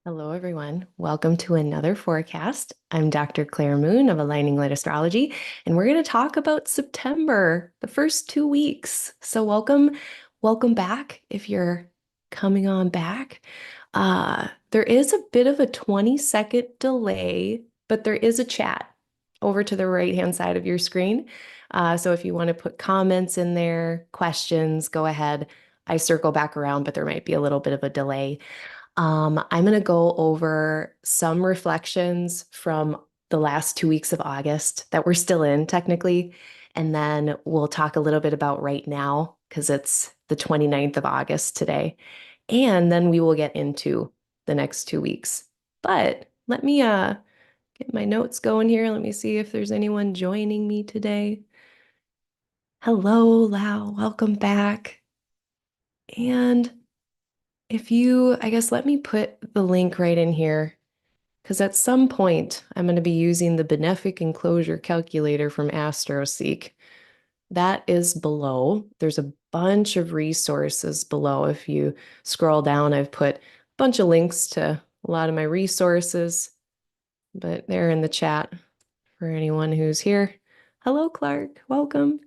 Hello, everyone. Welcome to another forecast. I'm Dr. Claire Moon of Aligning Light Astrology, and we're going to talk about September, the first 2 weeks. So welcome back if you're coming on back. There is a bit of a 20-second delay, but there is a chat over to the right-hand side of your screen. So if you want to put comments in there, questions, go ahead. I circle back around, but there might be a little bit of a delay. I'm going to go over some reflections from the last 2 weeks of August that we're still in technically. And then we'll talk a little bit about right now because it's the 29th of August today. And then we will get into the next 2 weeks. But let me get my notes going here. Let me see if there's anyone joining me today. Hello, Lau. Welcome back. And I guess let me put the link right in here because at some point I'm going to be using the Benefic Enclosure Calculator from AstroSeek. That is below. There's a bunch of resources below. If you scroll down, I've put a bunch of links to a lot of my resources, but they're in the chat for anyone who's here. Hello, Clark. Welcome.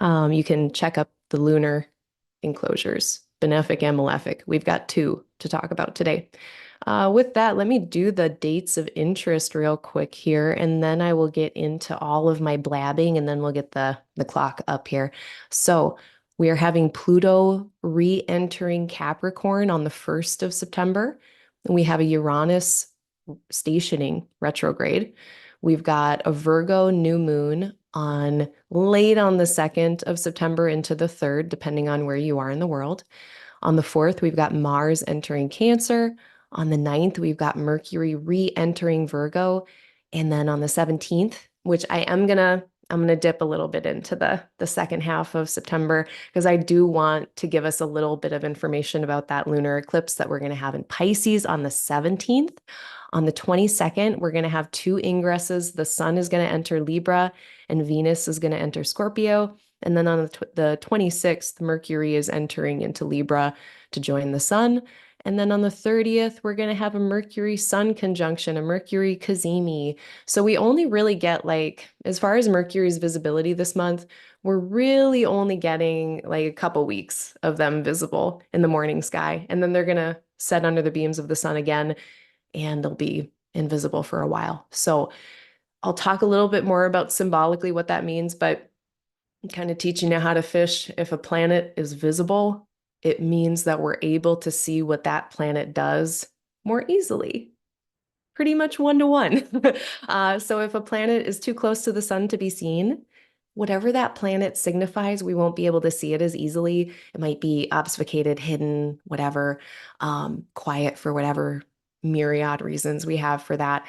You can check up the lunar enclosures, benefic and malefic. We've got two to talk about today. With that, let me do the dates of interest real quick here, and then I will get into all of my blabbing, and then we'll get the clock up here. So we are having Pluto re-entering Capricorn on the 1st of September. And we have a Uranus stationing retrograde. We've got a Virgo new moon on late on the 2nd of September into the 3rd, depending on where you are in the world. On the 4th, we've got Mars entering Cancer. On the 9th, we've got Mercury re-entering Virgo. And then on the 17th, which I'm gonna dip a little bit into the second half of September because I do want to give us a little bit of information about that lunar eclipse that we're gonna have in Pisces on the 17th. On the 22nd, we're going to have two ingresses. The sun is going to enter Libra and Venus is going to enter Scorpio. And then on the 26th, Mercury is entering into Libra to join the sun. And then on the 30th, we're going to have a Mercury-Sun conjunction, a Mercury Cazimi. So we only really get as far as Mercury's visibility this month, we're really only getting like a couple weeks of them visible in the morning sky. And then they're going to set under the beams of the sun again and they'll be invisible for a while. So I'll talk a little bit more about symbolically what that means, but kind of teaching you how to fish. If a planet is visible, it means that we're able to see what that planet does more easily. Pretty much 1-to-1. So if a planet is too close to the sun to be seen, whatever that planet signifies, we won't be able to see it as easily. It might be obfuscated, hidden, whatever, quiet for whatever myriad reasons we have for that.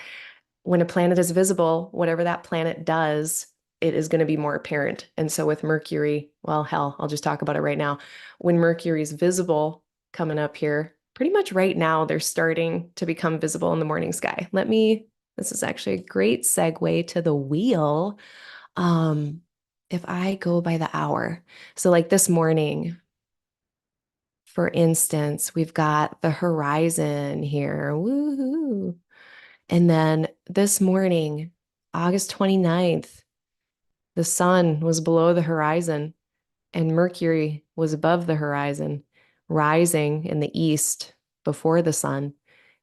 When a planet is visible, whatever that planet does, it is going to be more apparent. And so with Mercury, well, hell, I'll just talk about it right now. When Mercury is visible coming up here, pretty much right now, they're starting to become visible in the morning sky. This is actually a great segue to the wheel. If I go by the hour, so like this morning, for instance, we've got the horizon here. Woohoo. And then this morning, August 29th, the sun was below the horizon and Mercury was above the horizon, rising in the east before the sun.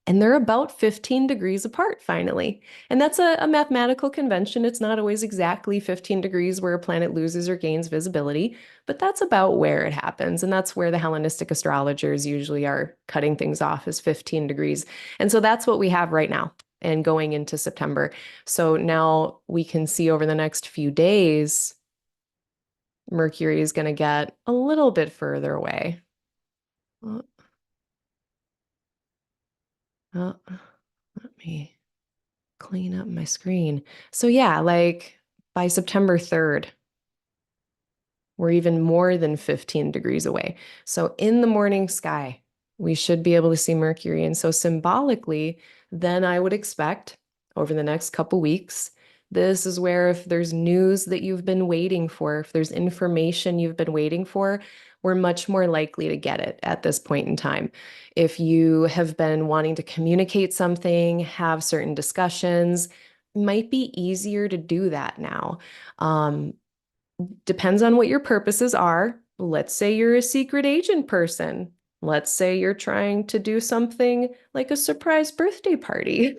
And they're about 15 degrees apart finally. And that's a mathematical convention. It's not always exactly 15 degrees where a planet loses or gains visibility, but that's about where it happens. And that's where the Hellenistic astrologers usually are cutting things off is 15 degrees. And so that's what we have right now and going into September. So now we can see over the next few days, Mercury is going to get a little bit further away. Oh, oh, let me clean up my screen. So yeah, like by September 3rd, we're even more than 15 degrees away. So in the morning sky, we should be able to see Mercury. And so symbolically, then I would expect over the next couple weeks This is where if there's news that you've been waiting for, if there's information you've been waiting for, we're much more likely to get it at this point in time. If you have been wanting to communicate something, have certain discussions, might be easier to do that now. Um, Depends on what your purposes are. Let's say you're a secret agent person. Let's say you're trying to do something like a surprise birthday party.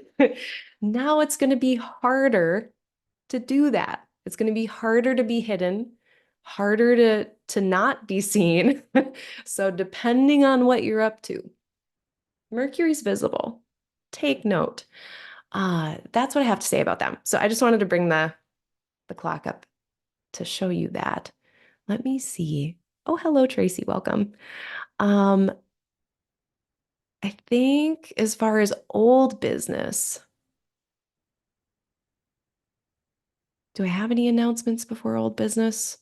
Now it's going to be harder to do that. It's going to be harder to be hidden, harder to not be seen. So depending on what you're up to, Mercury's visible. Take note. That's what I have to say about them. So I just wanted to bring the clock up to show you that. Let me see. Oh, hello, Tracy. Welcome. Um, I think as far as old business, do I have any announcements before old business?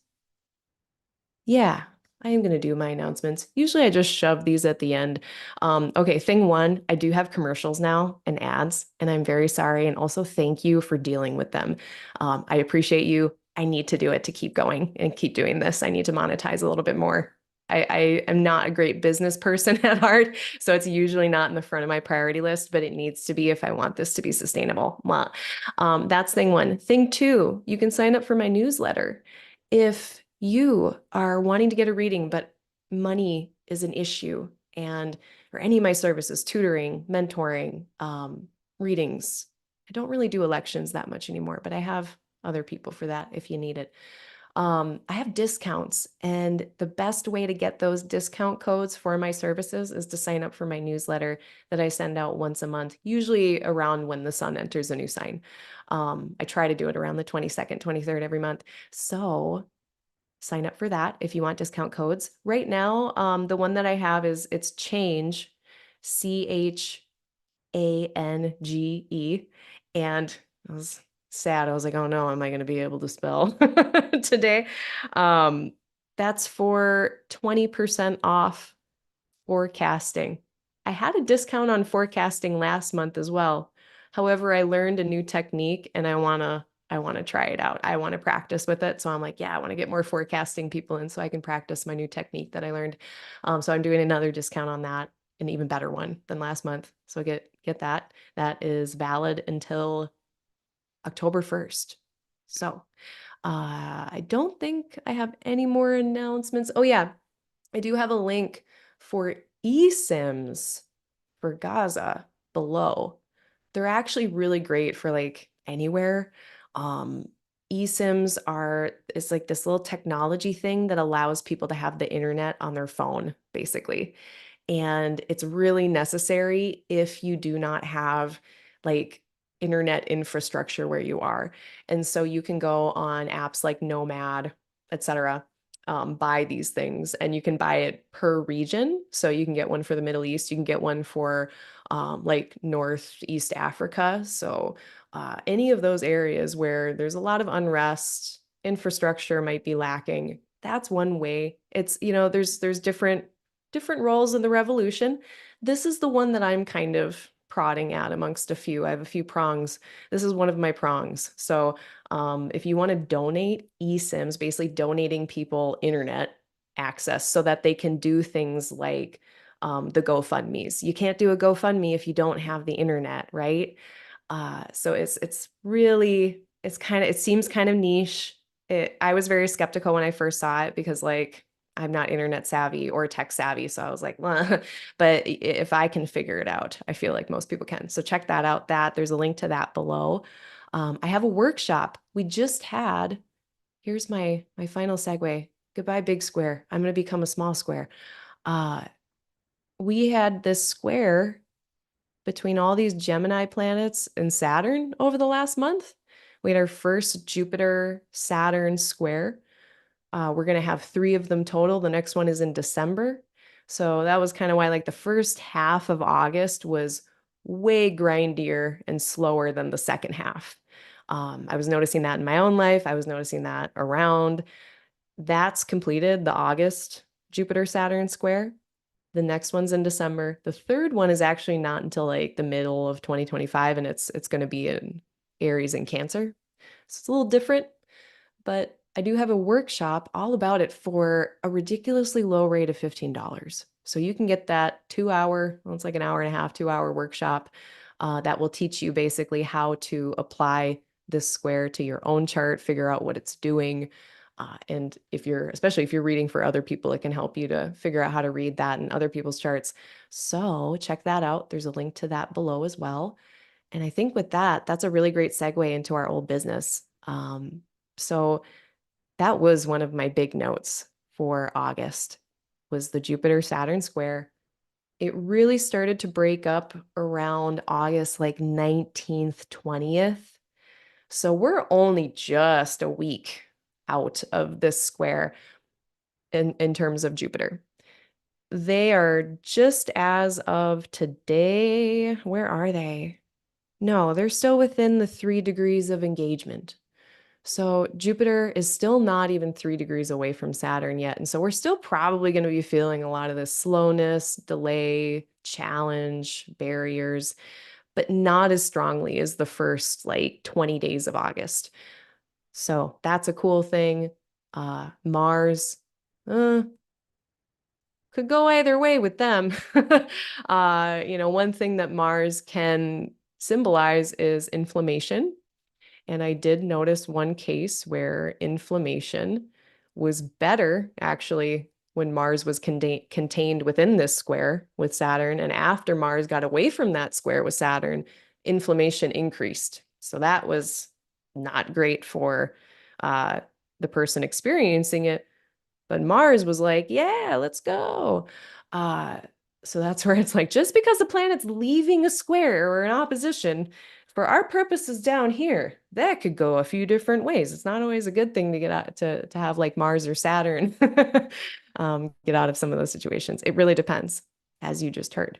Yeah, I am going to do my announcements. Usually I just shove these at the end. Okay, thing one, I do have commercials now and ads, and I'm very sorry. And also thank you for dealing with them. I appreciate you. I need to do it to keep going and keep doing this. I need to monetize a little bit more. I am not a great business person at heart, so it's usually not in the front of my priority list, but it needs to be if I want this to be sustainable. Well, that's thing one. Thing two, you can sign up for my newsletter. If you are wanting to get a reading, but money is an issue, and or any of my services, tutoring, mentoring, readings, I don't really do elections that much anymore, but I have other people for that if you need it. I have discounts, and the best way to get those discount codes for my services is to sign up for my newsletter that I send out once a month, usually around when the sun enters a new sign. I try to do it around the 22nd, 23rd every month. So sign up for that if you want discount codes. Right now, the one that I have is it's Change, Change. And I was sad. I was like, oh no, am I going to be able to spell today? Um, that's for 20% off forecasting. I had a discount on forecasting last month as well. However, I learned a new technique and I want to try it out. I want to practice with it. So I'm like, yeah, I want to get more forecasting people in so I can practice my new technique that I learned. So I'm doing another discount on that, an even better one than last month. So get that. That is valid until October 1st. So I don't think I have any more announcements. Oh yeah, I do have a link for eSIMs for Gaza below. They're actually really great for like anywhere. Um, eSIMs it's like this little technology thing that allows people to have the internet on their phone, basically. And it's really necessary if you do not have like internet infrastructure where you are. And so you can go on apps like Nomad, etc., buy these things, and you can buy it per region. So you can get one for the Middle East, you can get one for like Northeast Africa. So any of those areas where there's a lot of unrest, infrastructure might be lacking. That's one way. It's, there's different roles in the revolution. This is the one that I'm kind of prodding at amongst a few. I have a few prongs. This is one of my prongs. So if you want to donate eSIMs, basically donating people internet access so that they can do things like the GoFundMe's. You can't do a GoFundMe if you don't have the internet, right? So it's really it seems kind of niche. I was very skeptical when I first saw it because like I'm not internet savvy or tech savvy, so I was like, well, but if I can figure it out, I feel like most people can. So check that out. There's a link to that below. I have a workshop we just had. Here's my final segue. Goodbye, big square. I'm going to become a small square. Uh, we had this square between all these Gemini planets and Saturn over the last month. We had our first Jupiter Saturn square. We're going to have 3 of them total. The next one is in December. So that was kind of why like the first half of August was way grindier and slower than the second half. I was noticing that in my own life. I was noticing that around. That's completed, the August Jupiter Saturn square. The next one's in December. The third one is actually not until like the middle of 2025, and it's going to be in Aries and Cancer. So it's a little different, but I do have a workshop all about it for a ridiculously low rate of $15. So you can get that 2 hour, well, it's like an hour and a half, 2 hour workshop that will teach you basically how to apply this square to your own chart, figure out what it's doing. And especially if you're reading for other people, it can help you to figure out how to read that in other people's charts. So check that out. There's a link to that below as well. And I think with that, that's a really great segue into our old business. So that was one of my big notes for August was the Jupiter Saturn square. It really started to break up around August like 19th, 20th. So we're only just a week out of this square in terms of Jupiter. They are just as of today. Where are they? No, they're still within the 3 degrees of engagement. So Jupiter is still not even 3 degrees away from Saturn yet. And so we're still probably going to be feeling a lot of this slowness, delay, challenge, barriers, but not as strongly as the first like 20 days of August. So that's a cool thing. Mars could go either way with them. One thing that Mars can symbolize is inflammation. And I did notice one case where inflammation was better, actually, when Mars was contained within this square with Saturn. And after Mars got away from that square with Saturn, inflammation increased. So that was not great for the person experiencing it. But Mars was like, yeah, let's go. Uh, so that's where it's like, just because the planet's leaving a square or an opposition, for our purposes down here, that could go a few different ways. It's not always a good thing to get out to have like Mars or Saturn get out of some of those situations. It really depends, as you just heard.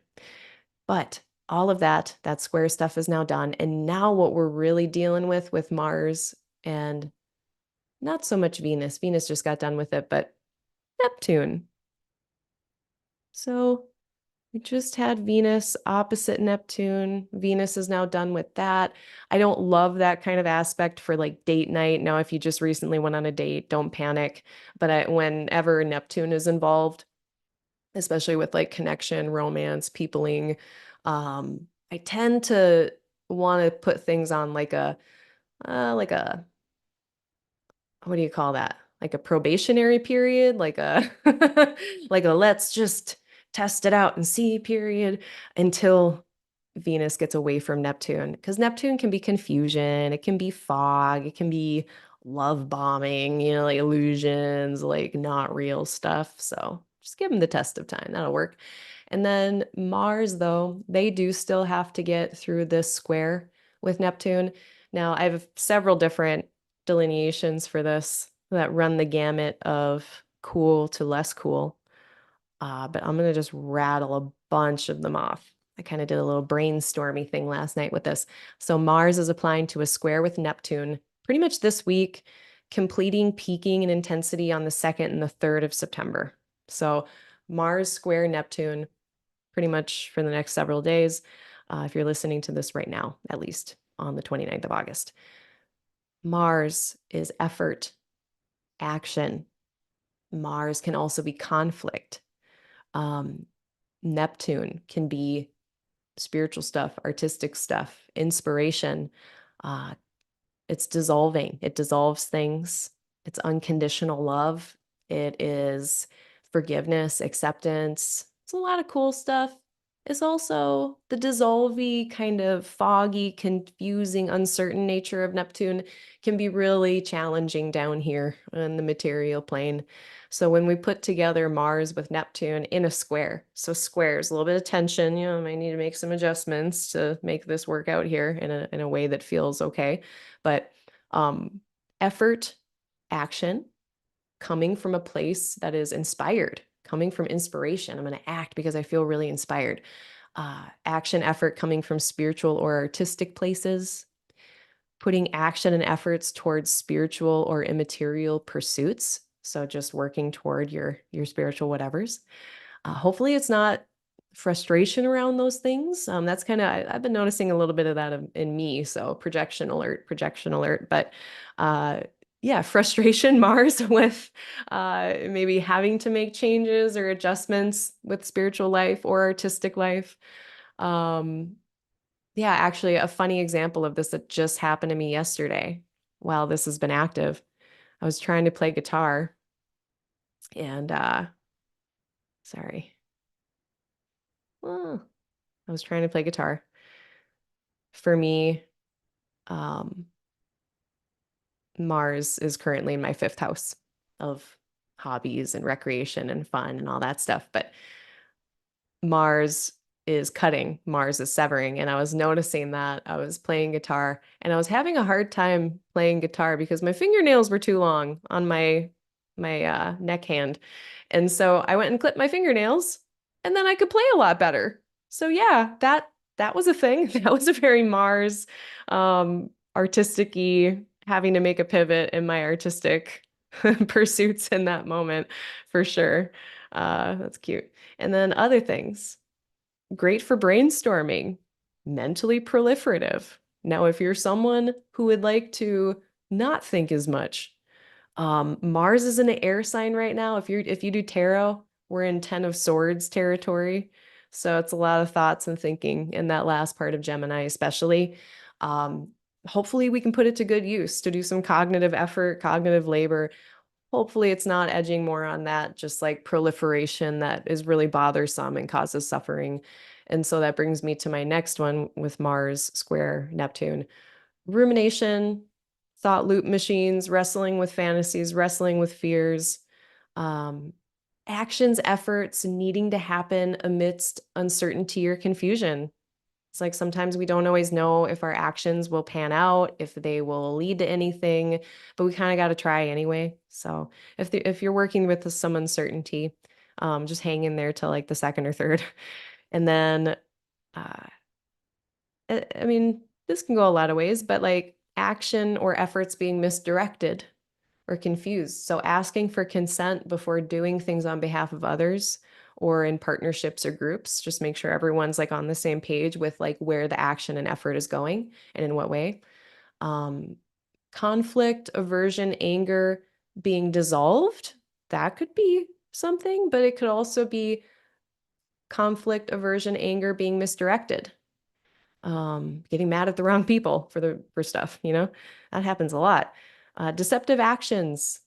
But all of that square stuff is now done. And now what we're really dealing with Mars and not so much Venus. Venus just got done with it, but Neptune. So we just had Venus opposite Neptune. Venus is now done with that. I don't love that kind of aspect for like date night. Now, if you just recently went on a date, don't panic. But whenever Neptune is involved, especially with like connection, romance, peopling, I tend to want to put things on like a what do you call that? Like a probationary period, like a like a let's just test it out and see period until Venus gets away from Neptune. Because Neptune can be confusion, it can be fog, it can be love bombing, like illusions, like not real stuff. So just give them the test of time. That'll work. And then Mars, though, they do still have to get through this square with Neptune. Now, I have several different delineations for this that run the gamut of cool to less cool. But I'm going to just rattle a bunch of them off. I kind of did a little brainstormy thing last night with this. So Mars is applying to a square with Neptune pretty much this week, completing peaking in intensity on the 2nd and the 3rd of September. So Mars square Neptune pretty much for the next several days, if you're listening to this right now, at least on the 29th of August. Mars is effort, action. Mars can also be conflict. Neptune can be spiritual stuff, artistic stuff, inspiration. It's dissolving. It dissolves things. It's unconditional love. It is forgiveness, acceptance. It's a lot of cool stuff. It's also the dissolvey, kind of foggy, confusing, uncertain nature of Neptune can be really challenging down here in the material plane. So when we put together Mars with Neptune in a square, so squares, a little bit of tension, might need to make some adjustments to make this work out here in a way that feels okay. But effort, action, coming from a place that is inspired, coming from inspiration. I'm going to act because I feel really inspired. Action, effort coming from spiritual or artistic places, putting action and efforts towards spiritual or immaterial pursuits. So just working toward your spiritual whatevers. Hopefully it's not frustration around those things. That's kind of, I've been noticing a little bit of that in me. So projection alert, projection alert. But yeah, frustration, Mars, with maybe having to make changes or adjustments with spiritual life or artistic life. Yeah, actually, a funny example of this that just happened to me yesterday while this has been active. I was trying to play guitar and sorry. Well, I was trying to play guitar. For me, um, Mars is currently in my fifth house of hobbies and recreation and fun and all that stuff. But Mars is cutting, Mars is severing. And I was noticing that I was playing guitar and I was having a hard time playing guitar because my fingernails were too long on my neck hand. And so I went and clipped my fingernails and then I could play a lot better. So yeah, that was a thing. That was a very Mars artistic-y, having to make a pivot in my artistic pursuits in that moment for sure. That's cute. And then other things, great for brainstorming, mentally proliferative. Now, if you're someone who would like to not think as much, Mars is in an air sign right now. If you do tarot, we're in Ten of Swords territory. So it's a lot of thoughts and thinking in that last part of Gemini, especially. Um, Hopefully we can put it to good use to do some cognitive effort, cognitive labor. Hopefully it's not edging more on that, just like proliferation that is really bothersome and causes suffering. And so that brings me to my next one with Mars square Neptune. Rumination, thought loop machines, wrestling with fantasies, wrestling with fears, um, actions, efforts needing to happen amidst uncertainty or confusion. It's like sometimes we don't always know if our actions will pan out, if they will lead to anything, but we kind of got to try anyway. So if you're working with some uncertainty, just hang in there till like the second or third. And then, uh, I mean, this can go a lot of ways, but like action or efforts being misdirected or confused. So asking for consent before doing things on behalf of others or in partnerships or groups, just make sure everyone's like on the same page with like where the action and effort is going and in what way. Um, Conflict, aversion, anger being dissolved, that could be something, but it could also be conflict, aversion, anger being misdirected. Getting mad at the wrong people for stuff, that happens a lot. Deceptive actions,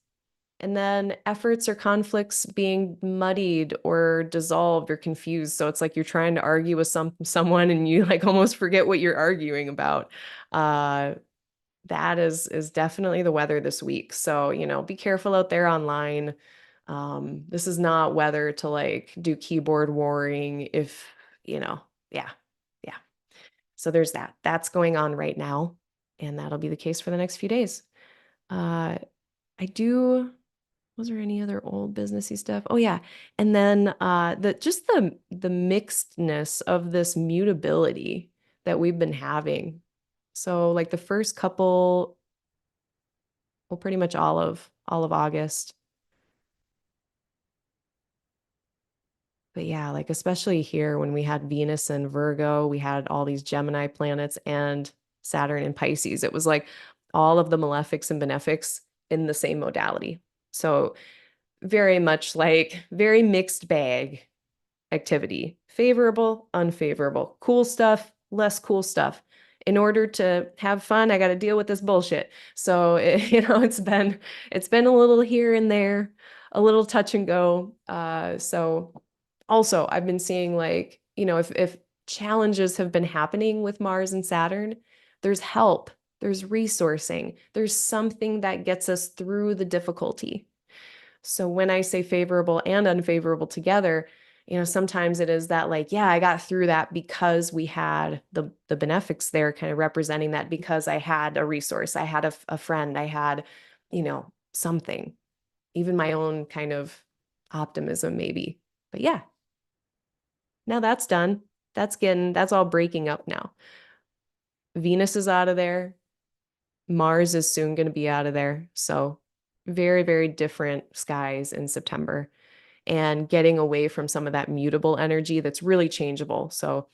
and then efforts or conflicts being muddied or dissolved or confused. So it's like you're trying to argue with someone and you like almost forget what you're arguing about. That is definitely the weather this week. So, be careful out there online. This is not weather to like do keyboard warring if, yeah, yeah. So there's that. That's going on right now, and that'll be the case for the next few days. I do Was there any other old businessy stuff? Oh yeah. And then the mixedness of this mutability that we've been having. So like the first couple, well, pretty much all of August. But yeah, like especially here when we had Venus and Virgo, we had all these Gemini planets and Saturn and Pisces. It was like all of the malefics and benefics in the same modality. So very much like very mixed bag activity. Favorable, unfavorable, cool stuff, less cool stuff. In order to have fun, I got to deal with this bullshit. So, it's been a little here and there, a little touch and go. So also I've been seeing like, if challenges have been happening with Mars and Saturn, there's help, there's resourcing, there's something that gets us through the difficulty. So when I say favorable and unfavorable together, sometimes it is that like, yeah, I got through that because we had the benefics there kind of representing that, because I had a resource, I had a friend, I had, something, even my own kind of optimism maybe. But yeah, now that's done. That's all breaking up now. Venus is out of there. Mars is soon going to be out of there. So very, very different skies in September. and getting away from some of that mutable energy that's really changeable. So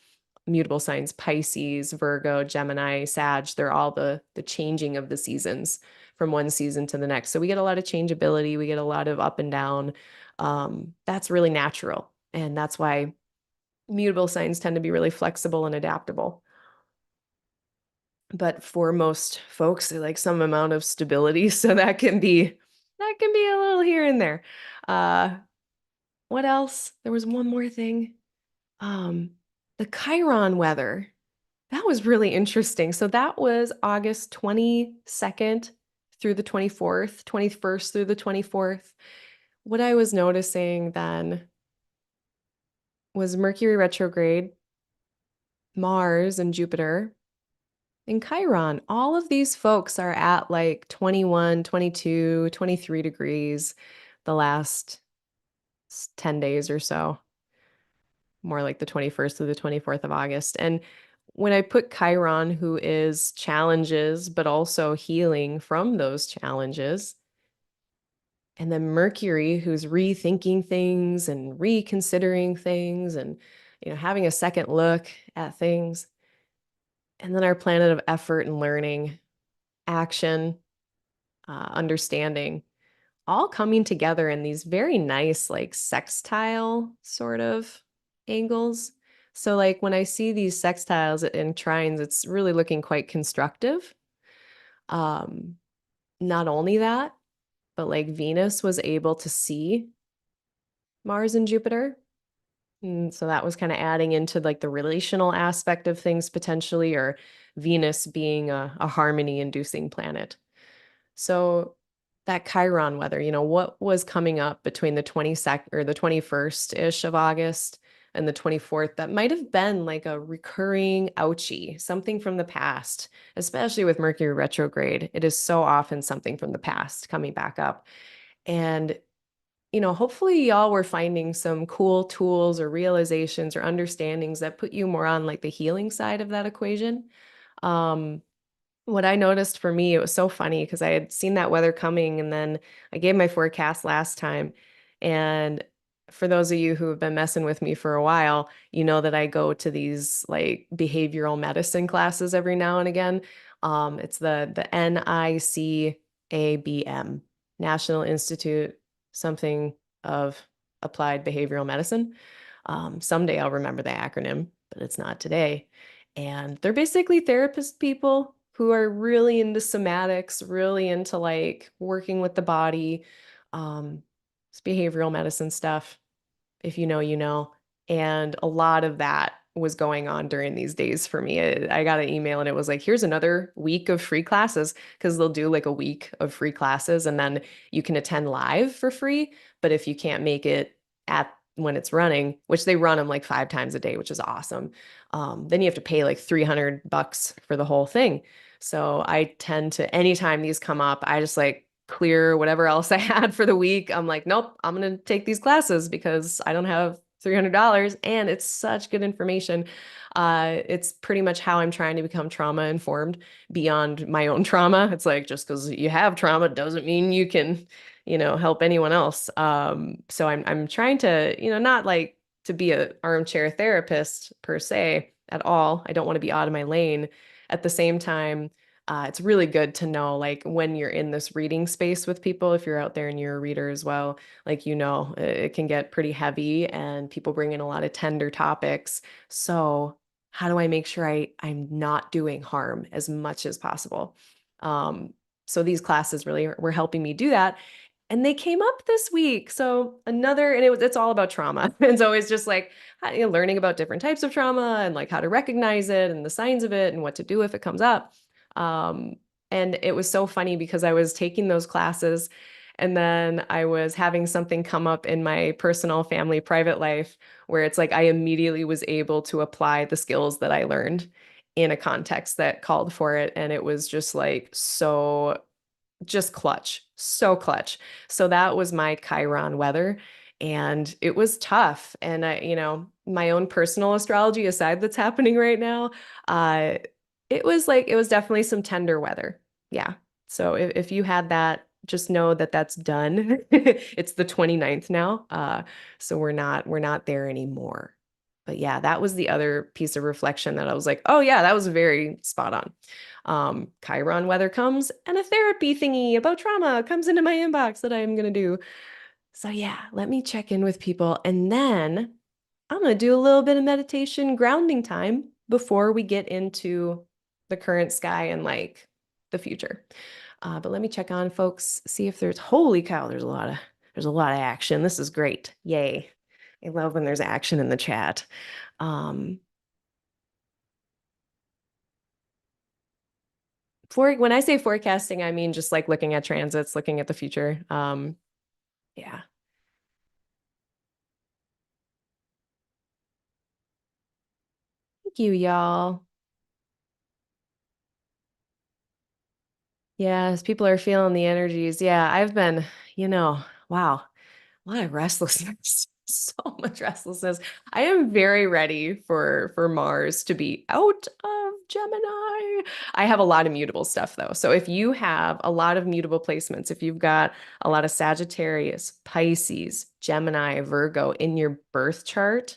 mutable signs, Pisces, Virgo, Gemini, Sag, they're all the changing of the seasons from one season to the next. So we get a lot of changeability, we get a lot of up and down. That's really natural. And that's why mutable signs tend to be really flexible and adaptable. But for most folks, they like some amount of stability. So that can be a little here and there. What else? There was one more thing. Um, the Chiron weather. That was really interesting. So that was August 22nd through the 24th, 21st through the 24th. What I was noticing then was Mercury retrograde, Mars and Jupiter, and Chiron. All of these folks are at like 21, 22, 23 degrees the last 10 days or so, more like the 21st through the 24th of August. And when I put Chiron, who is challenges, but also healing from those challenges, and then Mercury, who's rethinking things and reconsidering things and, having a second look at things, and then our planet of effort and learning, action, understanding, all coming together in these very nice, like sextile sort of angles. So, like when I see these sextiles and trines, it's really looking quite constructive. Um, Not only that, but like Venus was able to see Mars and Jupiter. And so that was kind of adding into like the relational aspect of things potentially, or Venus being a harmony inducing planet. So that Chiron weather, what was coming up between the 22nd or the 21st-ish of August and the 24th that might have been like a recurring ouchie, something from the past, especially with Mercury retrograde. It is so often something from the past coming back up. And hopefully y'all were finding some cool tools or realizations or understandings that put you more on like the healing side of that equation. Um, what I noticed for me, it was so funny because I had seen that weather coming and then I gave my forecast last time. And for those of you who have been messing with me for a while, you know that I go to these like behavioral medicine classes every now and again. It's the NICABM, National Institute something of Applied Behavioral Medicine. Someday I'll remember the acronym, but it's not today. And they're basically therapist people who are really into somatics, really into like working with the body, it's behavioral medicine stuff. If you know, you know. And a lot of that was going on during these days for me. I got an email and it was like, here's another week of free classes because they'll do like a week of free classes and then you can attend live for free. But if you can't make it at when it's running, which they run them like 5 times a day, which is awesome, then you have to pay like $300 for the whole thing. So I tend to, anytime these come up, I just like clear whatever else I had for the week. I'm like, nope, I'm going to take these classes because I don't have $300 and it's such good information. It's pretty much how I'm trying to become trauma informed beyond my own trauma. It's like, just because you have trauma doesn't mean you can, help anyone else. So I'm trying to, not like to be a armchair therapist per se at all. I don't want to be out of my lane. At the same time, it's really good to know, like, when you're in this reading space with people, if you're out there and you're a reader as well, like, it can get pretty heavy and people bring in a lot of tender topics. So how do I make sure I'm not doing harm as much as possible? So these classes really were helping me do that. And they came up this week. So and it's all about trauma. And so it's just like learning about different types of trauma and like how to recognize it and the signs of it and what to do if it comes up. Um, and it was so funny because I was taking those classes and then I was having something come up in my personal, family, private life where it's like I immediately was able to apply the skills that I learned in a context that called for it. And it was just like so just clutch, so clutch. So that was my Chiron weather. And it was tough. And my own personal astrology aside that's happening right now, it was definitely some tender weather. Yeah. So if you had that, just know that that's done. It's the 29th now. So we're not there anymore. But yeah, that was the other piece of reflection that I was like, oh yeah, that was very spot on. Chiron weather comes and a therapy thingy about trauma comes into my inbox that I'm gonna do. So yeah, let me check in with people and then I'm gonna do a little bit of meditation grounding time before we get into the current sky and like the future. But let me check on folks, see if there's holy cow, there's a lot of action. This is great. Yay. I love when there's action in the chat. Um, when I say forecasting, I mean just like looking at transits, looking at the future. Yeah. Thank you, y'all. Yes, people are feeling the energies. Yeah, I've been, wow, a lot of restlessness. So much restlessness. I am very ready for Mars to be out of Gemini. I have a lot of mutable stuff though. So if you have a lot of mutable placements, if you've got a lot of Sagittarius, Pisces, Gemini, Virgo in your birth chart,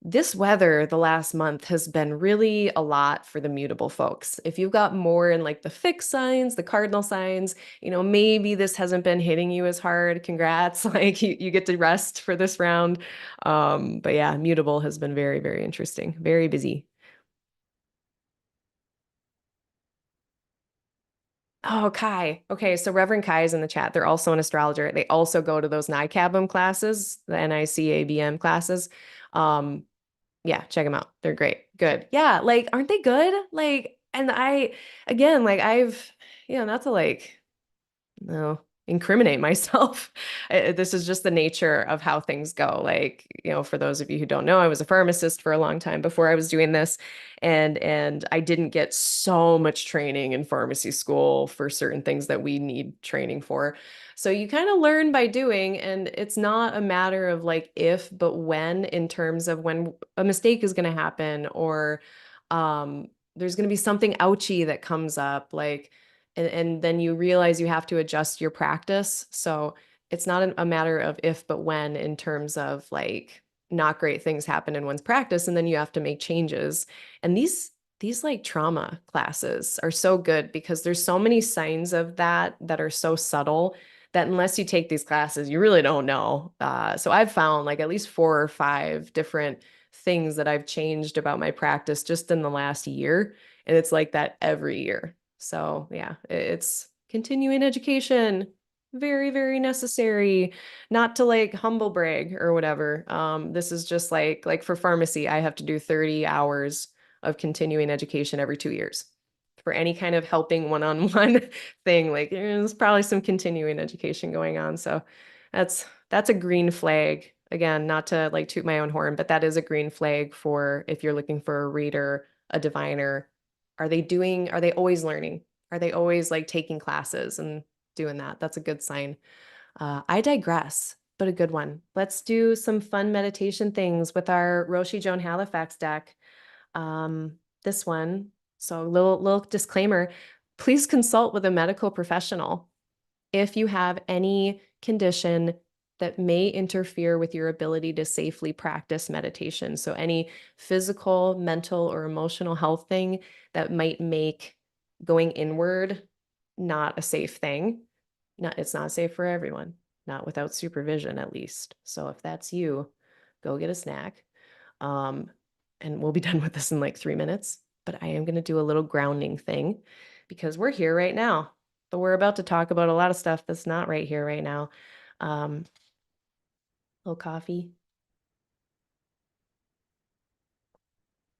this weather the last month has been really a lot for the mutable folks. If you've got more in like the fixed signs, the cardinal signs, maybe this hasn't been hitting you as hard. Congrats. Like you get to rest for this round. But yeah, mutable has been very, very interesting, very busy. Oh, Kai. Okay, so Reverend Kai is in the chat. They're also an astrologer. They also go to those NICABM classes, the NICABM classes. Um, Yeah, check them out. They're great. Good. Yeah, like aren't they good? Like, and again, like not to like no, incriminate myself. This is just the nature of how things go. Like, for those of you who don't know, I was a pharmacist for a long time before I was doing this, and I didn't get so much training in pharmacy school for certain things that we need training for. So you kind of learn by doing, and it's not a matter of like if, but when, in terms of when a mistake is going to happen or there's going to be something ouchy that comes up, like and then you realize you have to adjust your practice. So it's not a matter of if, but when, in terms of like not great things happen in one's practice, and then you have to make changes. And these like trauma classes are so good because there's so many signs of that are so subtle that unless you take these classes, you really don't know. So I've found like at least 4 or 5 different things that I've changed about my practice just in the last year. And it's like that every year. So yeah, it's continuing education. Very, very necessary. Not to like humble brag or whatever. This is just like for pharmacy, I have to do 30 hours of continuing education every 2 years. For any kind of helping one-on-one thing, like there's probably some continuing education going on. So that's a green flag. Again, not to like toot my own horn, but that is a green flag for if you're looking for a reader, a diviner. Are they always learning? Are they always like taking classes and doing that? That's a good sign. I digress, but a good one. Let's do some fun meditation things with our Roshi Joan Halifax deck. This one. So little disclaimer, please consult with a medical professional if you have any condition that may interfere with your ability to safely practice meditation. So any physical, mental, or emotional health thing that might make going inward not a safe thing. It's not safe for everyone, not without supervision at least. So if that's you, go get a snack. Um, and we'll be done with this in like 3 minutes. But I am going to do a little grounding thing because we're here right now. But we're about to talk about a lot of stuff that's not right here right now. Um, little coffee.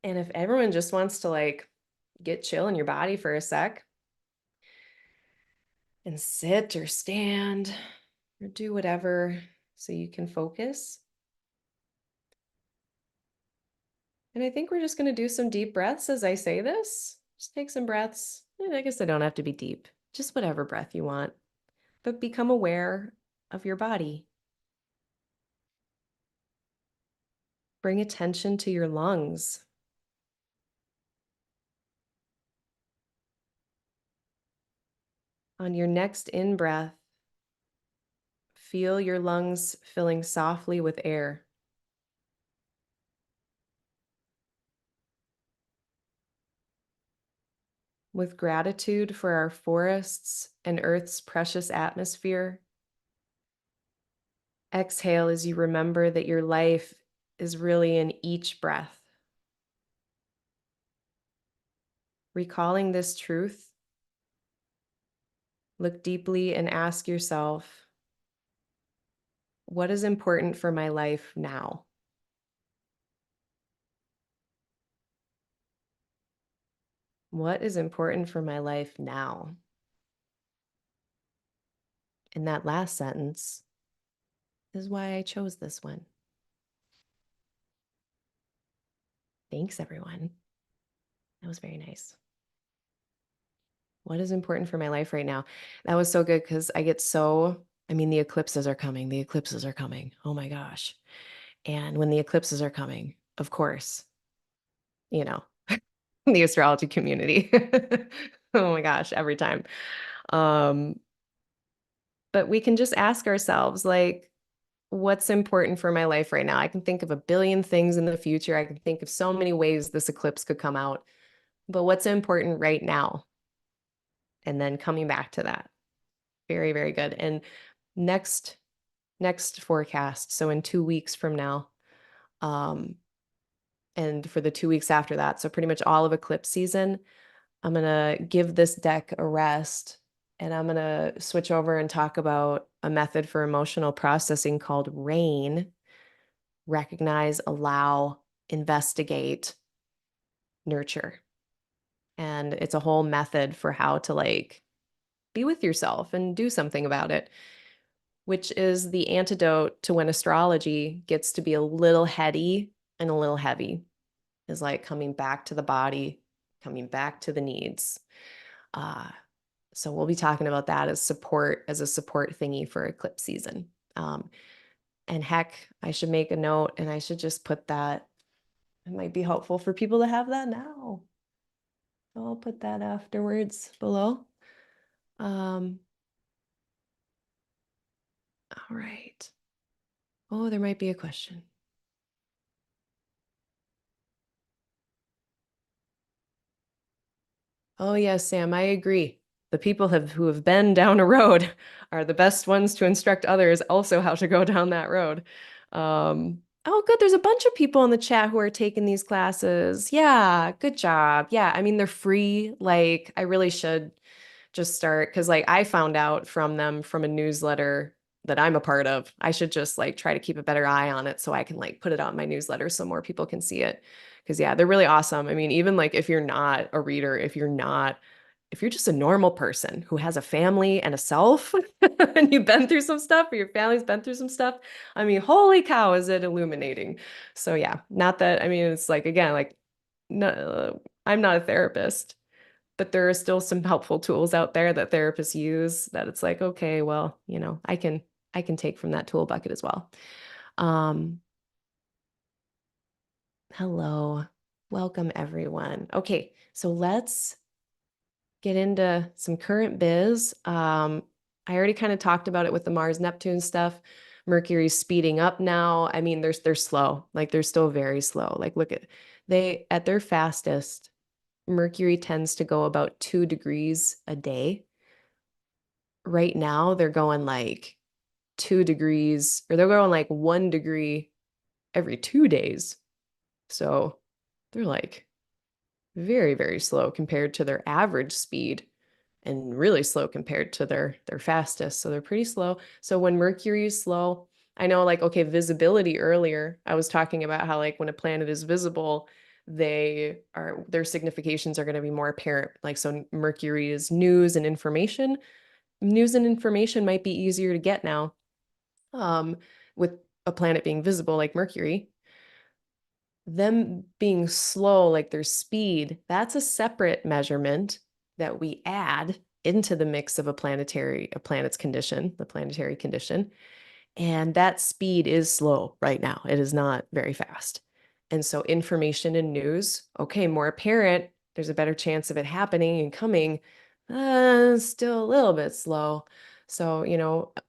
And if everyone just wants to like get chill in your body for a sec and sit or stand or do whatever so you can focus. And I think we're just going to do some deep breaths as I say this. Just take some breaths. And I guess they don't have to be deep, just whatever breath you want, but become aware of your body. Bring attention to your lungs. On your next in-breath, feel your lungs filling softly with air. With gratitude for our forests and Earth's precious atmosphere, exhale as you remember that your life is really in each breath. Recalling this truth, look deeply and ask yourself, what is important for my life now? What is important for my life now? And that last sentence is why I chose this one. Thanks, everyone. That was very nice. What is important for my life right now? That was so good because the eclipses are coming. The eclipses are coming. Oh my gosh. And when the eclipses are coming, of course, you know, the astrology community. Oh my gosh, every time. Um, but we can just ask ourselves, like, what's important for my life right now? I can think of a billion things in the future. I can think of so many ways this eclipse could come out, but what's important right now? And then coming back to that. Very, very good. And next forecast, so in 2 weeks from now, um, and for the 2 weeks after that, so pretty much all of eclipse season, I'm gonna give this deck a rest and I'm gonna switch over and talk about a method for emotional processing called RAIN: recognize, allow, investigate, nurture. And it's a whole method for how to like be with yourself and do something about it, which is the antidote to when astrology gets to be a little heady and a little heavy, is like coming back to the body, coming back to the needs. Uh, so we'll be talking about that as a support thingy for eclipse season. And heck, I should make a note and I should just put that. It might be helpful for people to have that now. So I'll put that afterwards below. All right. Oh, there might be a question. Oh, yes, Sam, I agree. The people who have been down a road are the best ones to instruct others also how to go down that road. Oh, good. There's a bunch of people in the chat who are taking these classes. Yeah, good job. Yeah, I mean, they're free. Like, I really should just start because like I found out from them from a newsletter that I'm a part of. I should just like try to keep a better eye on it so I can like put it on my newsletter so more people can see it. Because yeah, they're really awesome. I mean, even like if you're not a reader, if you're just a normal person who has a family and a self and you've been through some stuff or your family's been through some stuff, I mean, holy cow, is it illuminating. So yeah, not that, I mean, it's like, again, like, no, I'm not a therapist, but there are still some helpful tools out there that therapists use that it's like, okay, well, I can take from that tool bucket as well. Um, Hello, welcome everyone. Okay, so let's get into some current biz. I already kind of talked about it with the Mars Neptune stuff. Mercury's speeding up now. I mean, they're slow. Like they're still very slow. Like look at their fastest, Mercury tends to go about 2 degrees a day. Right now, they're going like 2 degrees, or they're going like 1 degree every 2 days. So they're like very, very slow compared to their average speed and really slow compared to their fastest. So they're pretty slow. So when Mercury is slow, I know like, okay, visibility earlier, I was talking about how like when a planet is visible, their significations are going to be more apparent. Like, so Mercury is news and information. News and information might be easier to get now, with a planet being visible like Mercury. Them being slow, like their speed, that's a separate measurement that we add into the mix of a planet's condition, the planetary condition. And that speed is slow right now. It is not very fast. And so information and news, okay, more apparent, there's a better chance of it happening and coming, Still a little bit slow. So,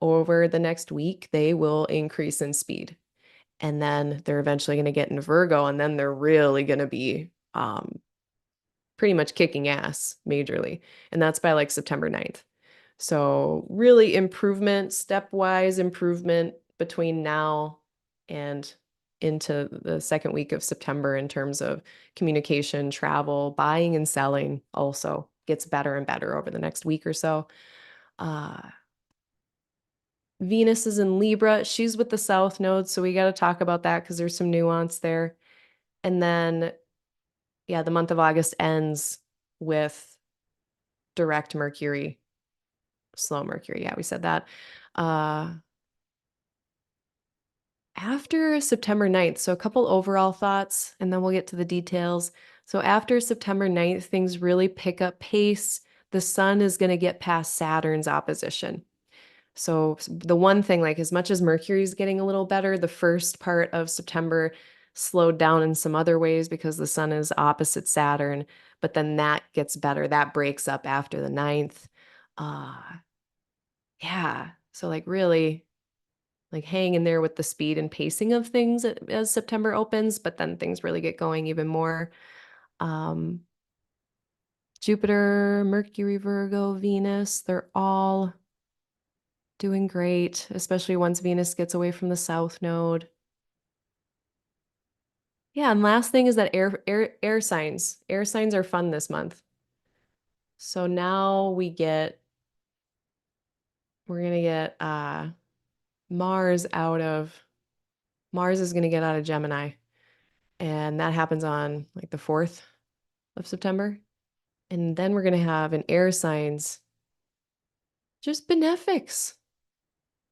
over the next week, they will increase in speed. And then they're eventually going to get into Virgo, and then they're really going to be pretty much kicking ass majorly. And that's by like September 9th. So really improvement, stepwise improvement between now and into the second week of September in terms of communication, travel, buying and selling also gets better and better over the next week or so. Uh, Venus is in Libra. She's with the South Node, so we got to talk about that because there's some nuance there. And then, yeah, the month of August ends with direct Mercury, slow Mercury. Yeah, we said that. After September 9th, so a couple overall thoughts, and then we'll get to the details. So after September 9th, things really pick up pace. The sun is going to get past Saturn's opposition. So the one thing, like as much as Mercury's getting a little better, the first part of September slowed down in some other ways because the sun is opposite Saturn, but then that gets better. That breaks up after the 9th. Uh, yeah. So like really like hang in there with the speed and pacing of things as September opens, but then things really get going even more. Um, Jupiter, Mercury, Virgo, Venus, they're all doing great, especially once Venus gets away from the South Node. Yeah, and last thing is that air signs. Air signs are fun this month. So now we're gonna get Mars out of Mars is gonna get out of Gemini. And that happens on like the 4th of September. And then we're going to have an air signs, just benefics,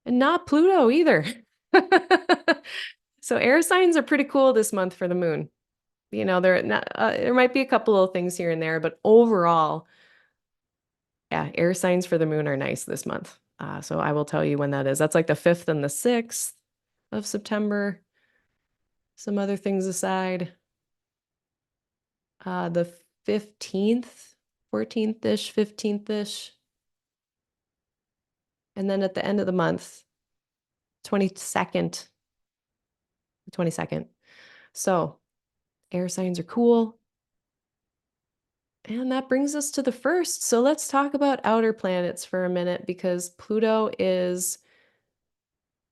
and not Pluto either. So air signs are pretty cool this month for the moon. There might be a couple of things here and there, but overall, yeah, air signs for the moon are nice this month. So I will tell you when that is. That's like the 5th and the 6th of September. Some other things aside, the 15th, 14th-ish, 15th-ish. And then at the end of the month, 22nd, 22nd. So air signs are cool. And that brings us to the first. So let's talk about outer planets for a minute because Pluto is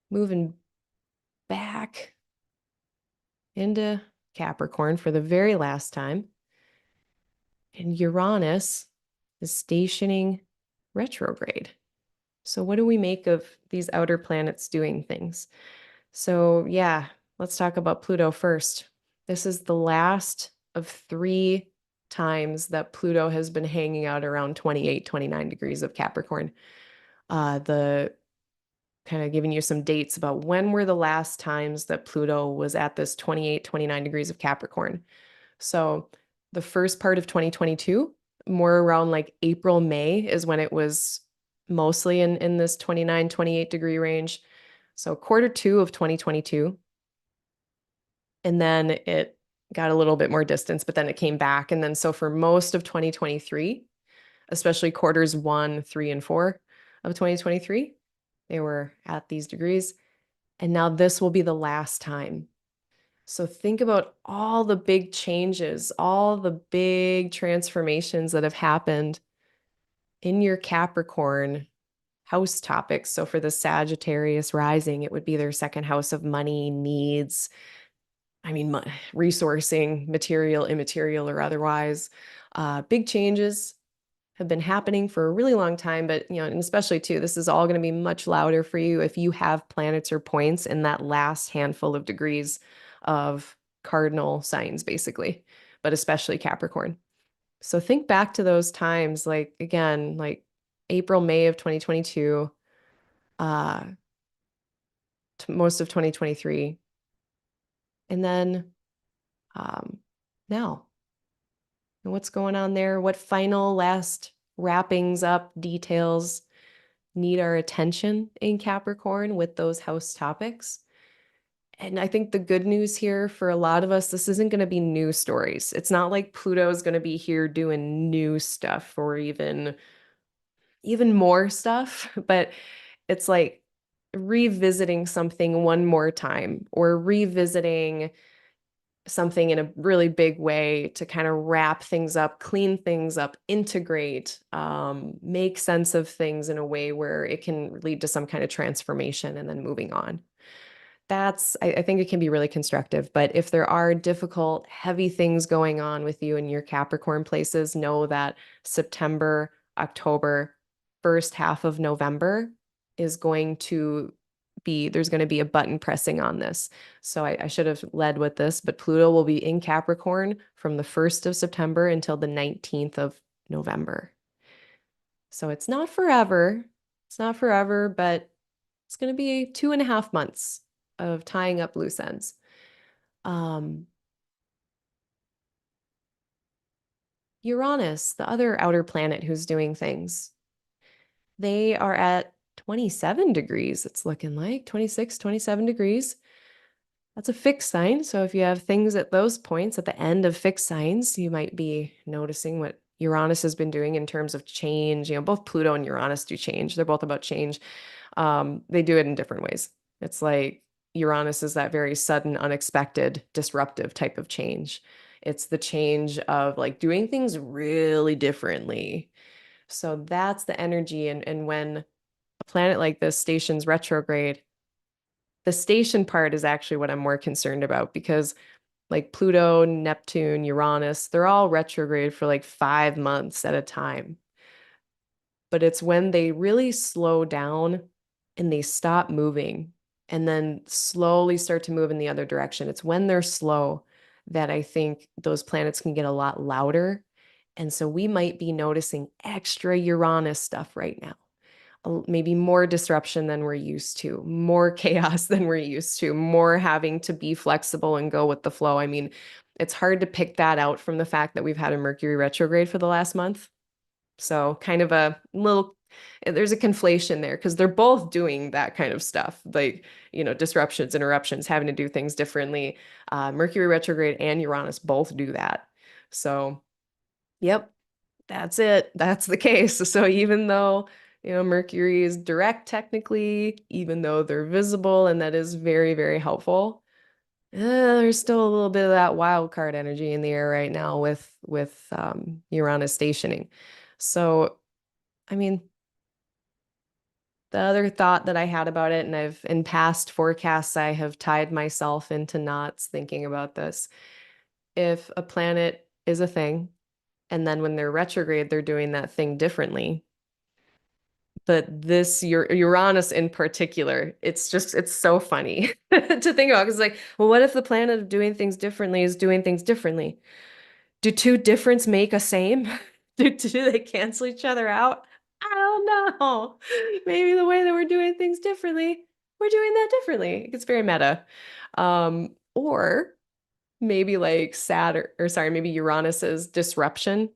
moving back into Capricorn for the very last time. And Uranus is stationing retrograde. So what do we make of these outer planets doing things? So yeah, let's talk about Pluto first. This is the last of 3 times that Pluto has been hanging out around 28, 29 degrees of Capricorn. The kind of giving you some dates about when were the last times that Pluto was at this 28, 29 degrees of Capricorn. So the first part of 2022, more around like April, May is when it was mostly in this 29, 28 degree range. So quarter 2 of 2022. And then it got a little bit more distance, but then it came back. And then so for most of 2023, especially quarters 1, 3, and 4 of 2023, they were at these degrees. And now this will be the last time. So think about all the big changes, all the big transformations that have happened in your Capricorn house topics. So for the Sagittarius rising, it would be their second house of money, needs, resourcing, material, immaterial, or otherwise. Big changes have been happening for a really long time, but and especially too, this is all going to be much louder for you if you have planets or points in that last handful of degrees of cardinal signs, basically, but especially Capricorn. So think back to those times, like again, like April, May of 2022, uh, most of 2023, and then now. And what's going on there? What final last wrappings up details need our attention in Capricorn with those house topics? And I think the good news here for a lot of us, this isn't going to be new stories. It's not like Pluto is going to be here doing new stuff or even even more stuff, but it's like revisiting something one more time or revisiting something in a really big way to kind of wrap things up, clean things up, integrate, make sense of things in a way where it can lead to some kind of transformation and then moving on. I think it can be really constructive. But if there are difficult, heavy things going on with you in your Capricorn places, know that September, October, first half of November is going to there's going to be a button pressing on this. So I should have led with this, but Pluto will be in Capricorn from the 1st of September until the 19th of November. So it's not forever. It's not forever, but it's going to be 2.5 months of tying up loose ends. Uranus, the other outer planet who's doing things, they are at 27 degrees. It's looking like 26, 27 degrees. That's a fixed sign. So if you have things at those points at the end of fixed signs, you might be noticing what Uranus has been doing in terms of change. Both Pluto and Uranus do change. They're both about change. They do it in different ways. It's like Uranus is that very sudden, unexpected, disruptive type of change. It's the change of like doing things really differently. So that's the energy. And when a planet like this stations retrograde, the station part is actually what I'm more concerned about because like Pluto, Neptune, Uranus, they're all retrograde for like 5 months at a time. But it's when they really slow down and they stop moving and then slowly start to move in the other direction. It's when they're slow that I think those planets can get a lot louder. And so we might be noticing extra Uranus stuff right now. Maybe more disruption than we're used to, more chaos than we're used to, more having to be flexible and go with the flow. I mean, it's hard to pick that out from the fact that we've had a Mercury retrograde for the last month. So kind of there's a conflation there because they're both doing that kind of stuff, like, disruptions, interruptions, having to do things differently. Mercury retrograde and Uranus both do that. So, yep, that's it. That's the case. So even though, Mercury is direct technically, even though they're visible, and that is very, very helpful, there's still a little bit of that wild card energy in the air right now with Uranus stationing. So, I mean, the other thought that I had about it, and in past forecasts, I have tied myself into knots thinking about this. If a planet is a thing, and then when they're retrograde, they're doing that thing differently. But this Uranus in particular, it's so funny to think about. Because like, well, what if the planet of doing things differently is doing things differently? Do two difference make a same? Do they cancel each other out? I don't know. Maybe the way that we're doing things differently, we're doing that differently. It's very meta. Or maybe like Saturn, or sorry, maybe Uranus's disruption.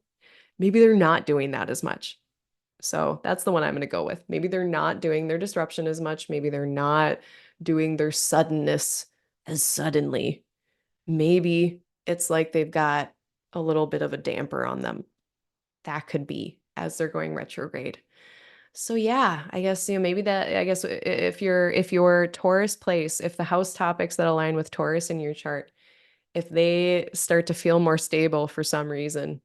Maybe they're not doing that as much. So that's the one I'm going to go with. Maybe they're not doing their disruption as much. Maybe they're not doing their suddenness as suddenly. Maybe it's like they've got a little bit of a damper on them. That could be as they're going retrograde. So yeah, I guess, maybe that, I guess if your Taurus place, if the house topics that align with Taurus in your chart, if they start to feel more stable for some reason,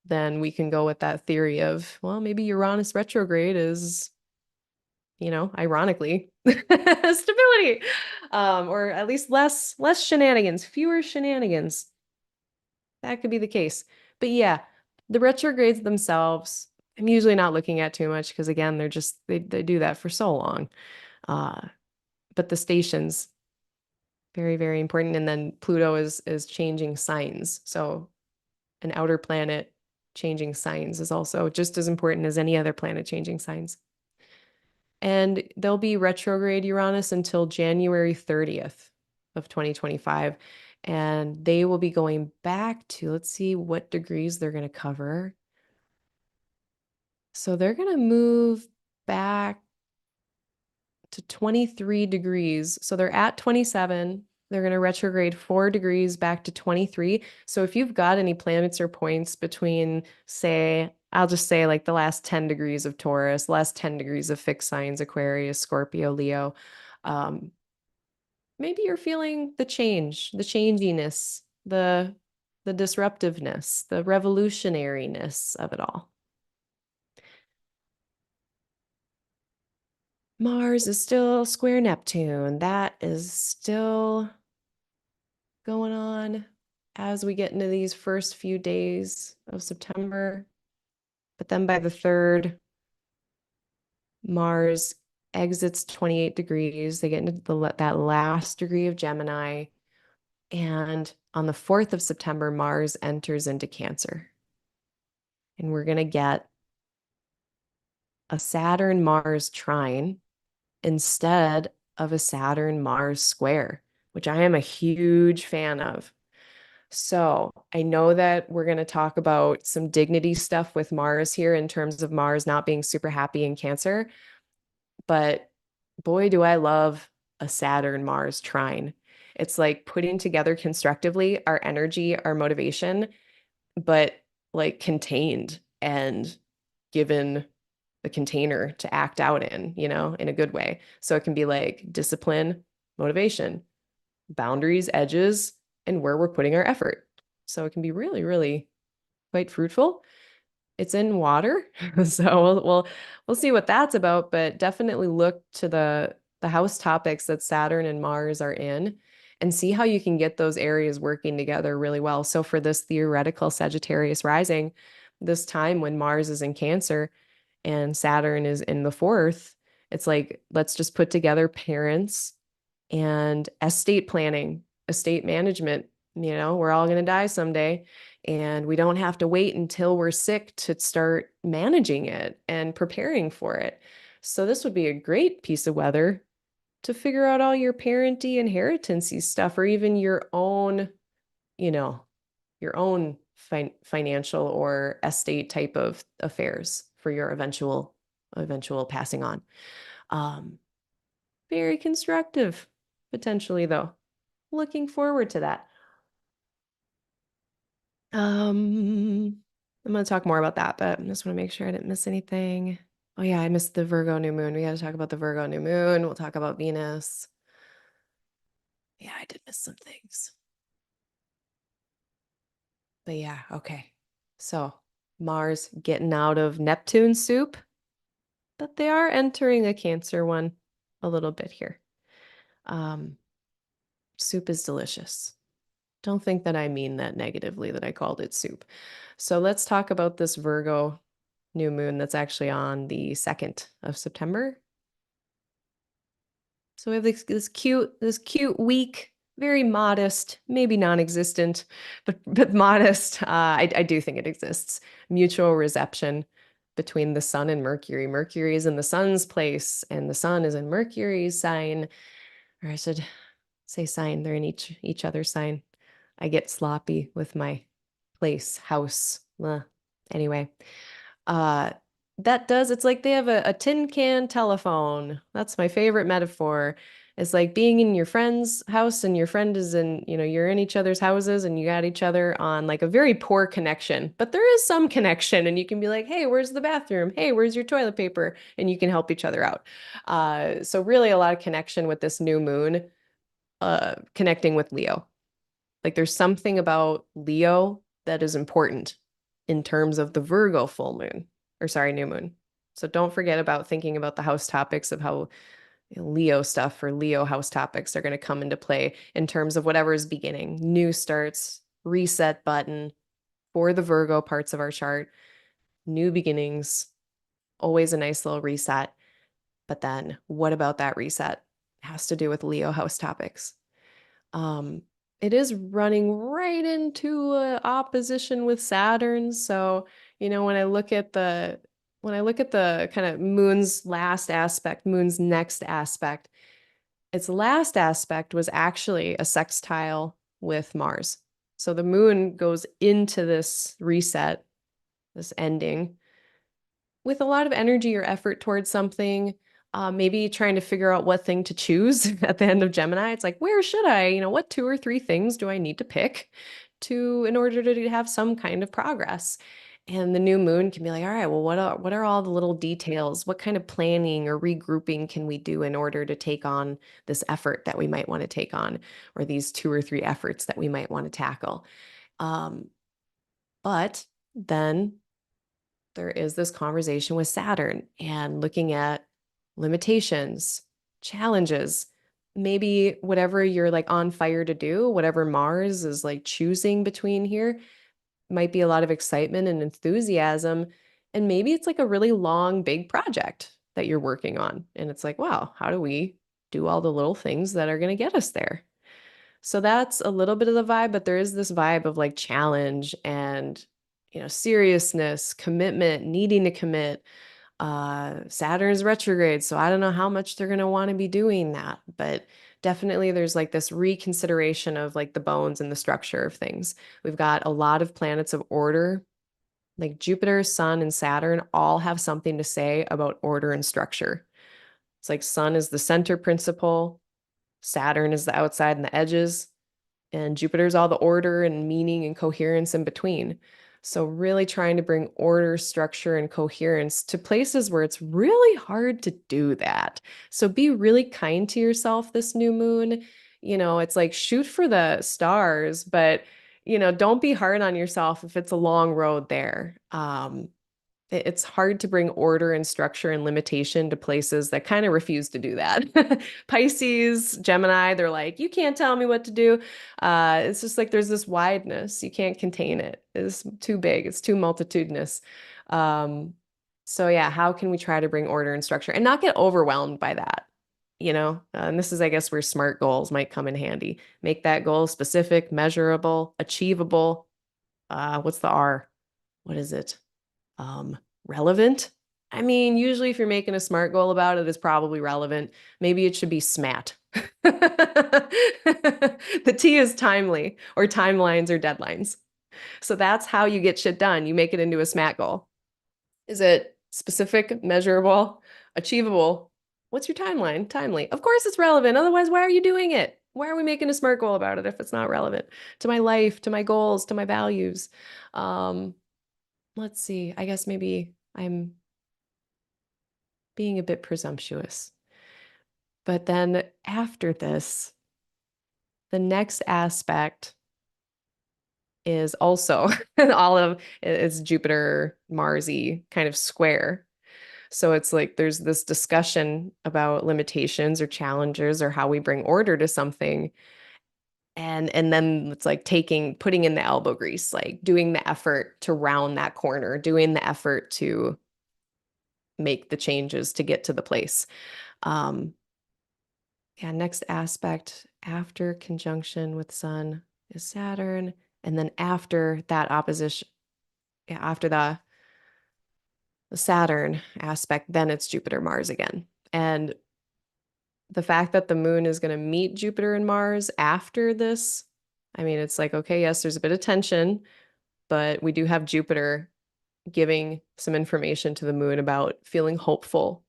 then we can go with that theory of, well, maybe Uranus retrograde is, ironically, stability, or at least less shenanigans, fewer shenanigans. That could be the case. But yeah, the retrogrades themselves, I'm usually not looking at too much because again, they do that for so long. Uh, but the stations, very, very important. And then Pluto is changing signs. So an outer planet changing signs is also just as important as any other planet changing signs. And they'll be retrograde Uranus until January 30th of 2025. And they will be going back to, let's see what degrees they're going to cover. So they're going to move back to 23 degrees. So they're at 27. They're going to retrograde 4 degrees back to 23. So if you've got any planets or points between, say, I'll just say like the last 10 degrees of Taurus, last 10 degrees of fixed signs, Aquarius, Scorpio, Leo. Um, Maybe you're feeling the change, the changiness, the disruptiveness, the revolutionariness of it all. Mars is still square Neptune. That is still going on as we get into these first few days of September. But then by the 3rd, Mars exits 28 degrees. They get into that last degree of Gemini. And on the 4th of September, Mars enters into Cancer. And we're going to get a Saturn-Mars trine instead of a Saturn-Mars square, which I am a huge fan of. So I know that we're going to talk about some dignity stuff with Mars here in terms of Mars not being super happy in Cancer, but boy, do I love a Saturn-Mars trine. It's like putting together constructively our energy, our motivation, but like contained and given the container to act out in, in a good way. So it can be like discipline, motivation, boundaries, edges, and where we're putting our effort. So it can be really, really quite fruitful. It's in water, so we'll see what that's about, but definitely look to the house topics that Saturn and Mars are in and see how you can get those areas working together really well. So for this theoretical Sagittarius rising, this time when Mars is in Cancer and Saturn is in the 4th, it's like, let's just put together parents and estate planning, estate management. We're all going to die someday, and we don't have to wait until we're sick to start managing it and preparing for it. So this would be a great piece of weather to figure out all your parenty inheritancy stuff, or even you know, your own financial or estate type of affairs for your eventual passing on. Very constructive, potentially, though. Looking forward to that. I'm going to talk more about that, but I just want to make sure I didn't miss anything. Oh yeah, I missed the Virgo new moon. We got to talk about the Virgo new moon. We'll talk about Venus. Yeah, I did miss some things. But yeah, okay. So Mars getting out of Neptune soup, but they are entering a Cancer one a little bit here. Soup is delicious. Don't think that I mean that negatively, that I called it soup. So let's talk about this Virgo new moon that's actually on the 2nd of September. So we have this cute week, very modest, maybe non-existent, but modest. I do think it exists. Mutual reception between the Sun and Mercury. Mercury is in the Sun's place, and the Sun is in Mercury's sign, or I should say sign. They're in each other's sign. I get sloppy with my place, house. Anyway, uh, it's like they have a tin can telephone. That's my favorite metaphor. It's like being in your friend's house and your friend is you're in each other's houses and you got each other on like a very poor connection, but there is some connection and you can be like, hey, where's the bathroom? Hey, where's your toilet paper? And you can help each other out. So really a lot of connection with this new moon, connecting with Leo. Like there's something about Leo that is important in terms of the Virgo full moon, or sorry, new moon. So don't forget about thinking about the house topics of how Leo stuff or Leo house topics are going to come into play in terms of whatever is beginning, new starts, reset button for the Virgo parts of our chart, new beginnings, always a nice little reset. But then what about that reset? It has to do with Leo house topics. It is running right into opposition with Saturn. So, when I look at the kind of moon's last aspect, moon's next aspect, its last aspect was actually a sextile with Mars. So the moon goes into this reset, this ending, with a lot of energy or effort towards something, maybe trying to figure out what thing to choose at the end of Gemini. It's like, where should I, what 2 or 3 things do I need to pick in order to have some kind of progress? And the new moon can be like, all right, well, what are all the little details? What kind of planning or regrouping can we do in order to take on this effort that we might want to take on, or these 2 or 3 efforts that we might want to tackle? Um, but then there is this conversation with Saturn and looking at limitations, challenges, maybe whatever you're like on fire to do, whatever Mars is like choosing between here, might be a lot of excitement and enthusiasm. And maybe it's like a really long, big project that you're working on. And it's like, wow, how do we do all the little things that are going to get us there? So that's a little bit of the vibe, but there is this vibe of like challenge and, seriousness, commitment, needing to commit. Saturn's retrograde, so I don't know how much they're going to want to be doing that, but definitely there's like this reconsideration of like the bones and the structure of things. We've got a lot of planets of order, like Jupiter, Sun, and Saturn all have something to say about order and structure. It's like Sun is the center principle, Saturn is the outside and the edges, and Jupiter's all the order and meaning and coherence in between. So really trying to bring order, structure, and coherence to places where it's really hard to do that. So be really kind to yourself this new moon. It's like shoot for the stars, but don't be hard on yourself if it's a long road there. It's hard to bring order and structure and limitation to places that kind of refuse to do that. Pisces, Gemini, they're like, you can't tell me what to do. It's just like there's this wideness. You can't contain it. It's too big. It's too multitudinous. So yeah, how can we try to bring order and structure and not get overwhelmed by that? And this is, I guess, where SMART goals might come in handy. Make that goal specific, measurable, achievable. What's the R? What is it? Relevant. I mean, usually if you're making a SMART goal about it, it's probably relevant. Maybe it should be SMAT. The T is timely or timelines or deadlines. So that's how you get shit done. You make it into a SMAT goal. Is it specific, measurable, achievable? What's your timeline? Timely. Of course it's relevant. Otherwise, why are you doing it? Why are we making a SMART goal about it if it's not relevant to my life, to my goals, to my values? Let's see. I guess maybe I'm being a bit presumptuous. But then after this, the next aspect is also all of it's Jupiter Marsy kind of square. So it's like there's this discussion about limitations or challenges or how we bring order to something. And then it's like putting in the elbow grease, like doing the effort to round that corner, doing the effort to make the changes to get to the place. Um, yeah, next aspect after conjunction with Sun is Saturn. And then after that opposition, yeah, after the Saturn aspect, then it's Jupiter Mars again. And the fact that the moon is going to meet Jupiter and Mars after this, I mean, it's like, okay, yes, there's a bit of tension, but we do have Jupiter giving some information to the moon about feeling hopeful,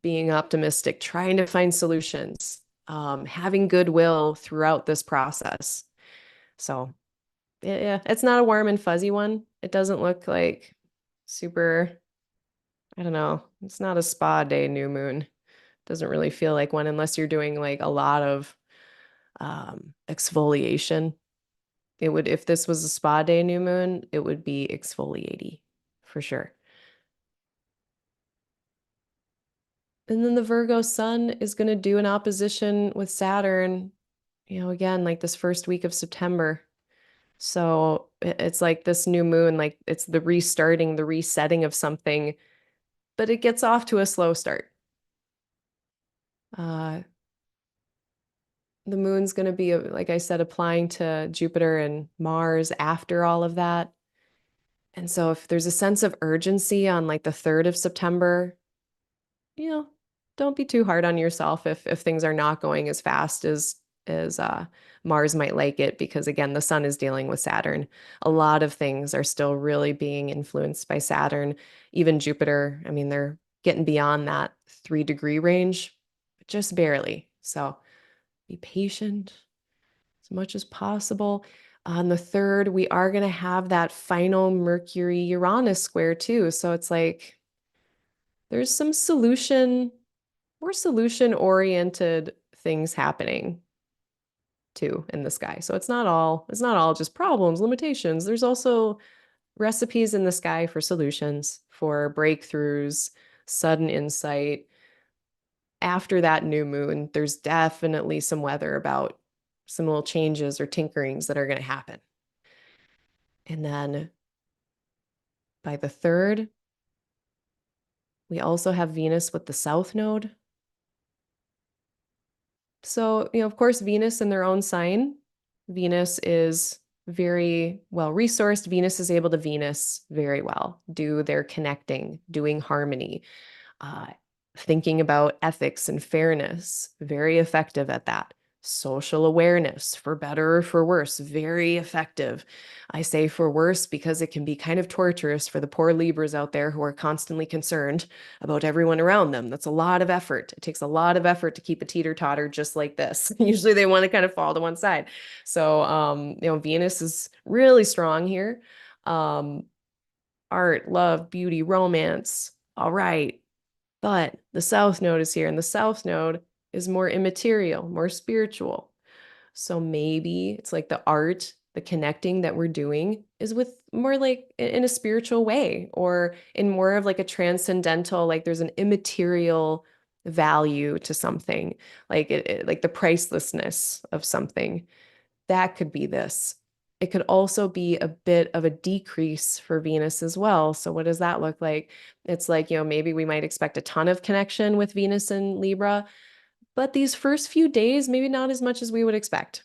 being optimistic, trying to find solutions, having goodwill throughout this process. So yeah, it's not a warm and fuzzy one. It doesn't look like super, I don't know, it's not a spa day new moon. Doesn't really feel like one unless you're doing like a lot of exfoliation. It would, if this was a spa day new moon, it would be exfoliating for sure. And then the Virgo sun is going to do an opposition with Saturn, again, like this first week of September. So it's like this new moon, like it's the restarting, the resetting of something, but it gets off to a slow start. Uh, the moon's going to be, like I said, applying to Jupiter and Mars after all of that. And so if there's a sense of urgency on like the 3rd of September, you know, don't be too hard on yourself if things are not going as fast as Mars might like it, because again, the sun is dealing with Saturn. A lot of things are still really being influenced by Saturn. Even Jupiter, I mean, they're getting beyond that 3-degree range, just barely. So be patient as much as possible. On the 3rd, we are going to have that final Mercury Uranus square too. So it's like there's some more solution oriented things happening too in the sky. So it's not all just problems, limitations. There's also recipes in the sky for solutions, for breakthroughs, sudden insight. After that new moon, there's definitely some weather about some little changes or tinkerings that are going to happen. And then by the 3rd, we also have Venus with the South Node. So, of course, Venus in their own sign, Venus is very well resourced. Venus is able to Venus very well, do their connecting, doing harmony, uh, thinking about ethics and fairness, very effective at that. Social awareness, for better or for worse, very effective. I say for worse because it can be kind of torturous for the poor Libras out there who are constantly concerned about everyone around them. That's a lot of effort. It takes a lot of effort to keep a teeter-totter just like this. Usually they want to kind of fall to one side. So, Venus is really strong here. Art, love, beauty, romance. All right. But the South Node is here, and the South Node is more immaterial, more spiritual. So maybe it's like the art, the connecting that we're doing is with more like in a spiritual way, or in more of like a transcendental, like there's an immaterial value to something, like like the pricelessness of something. That could be this. It could also be a bit of a decrease for Venus as well. So what does that look like? It's like, maybe we might expect a ton of connection with Venus and Libra, but these first few days, maybe not as much as we would expect.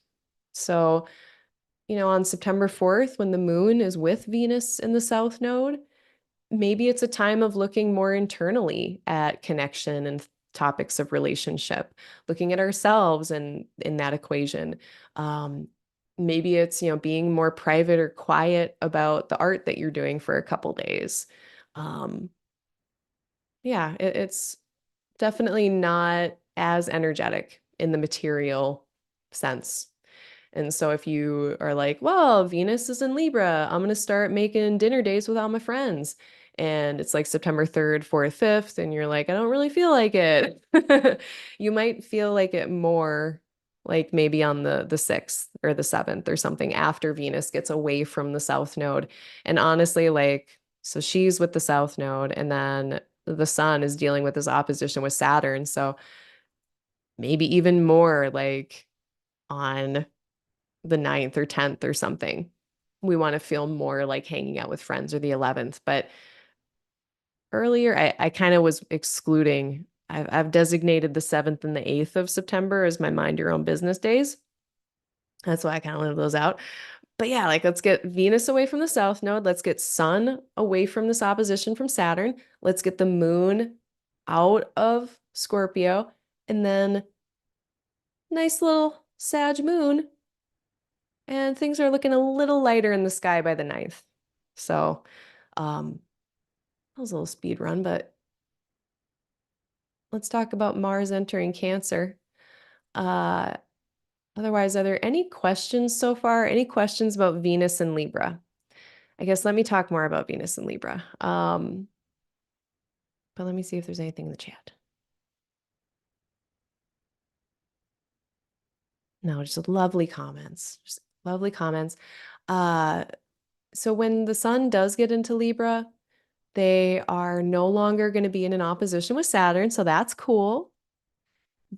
So, on September 4th, when the moon is with Venus in the South Node, maybe it's a time of looking more internally at connection and topics of relationship, looking at ourselves and in that equation. Maybe it's, being more private or quiet about the art that you're doing for a couple days. Um, yeah, it's definitely not as energetic in the material sense. And so if you are like, well, Venus is in Libra, I'm going to start making dinner dates with all my friends. And it's like September 3rd, 4th, 5th, and you're like, I don't really feel like it. You might feel like it more like maybe on the 6th or the 7th or something after Venus gets away from the South Node. And honestly, like, so she's with the South Node, and then the sun is dealing with this opposition with Saturn. So maybe even more like on the 9th or 10th or something. We want to feel more like hanging out with friends, or the 11th. But earlier, I kind of was excluding, I've designated the 7th and the 8th of September as my mind your own business days. That's why I kind of leave those out. But yeah, like let's get Venus away from the South Node. Let's get Sun away from this opposition from Saturn. Let's get the moon out of Scorpio. And then nice little Sag moon, and things are looking a little lighter in the sky by the 9th. So, that was a little speed run, but let's talk about Mars entering Cancer. Uh, Otherwise, are there any questions so far? Any questions about Venus and Libra? I guess let me talk more about Venus and Libra. But let me see if there's anything in the chat. No, just lovely comments. Just lovely comments. So when the sun does get into Libra, they are no longer going to be in an opposition with Saturn, so that's cool.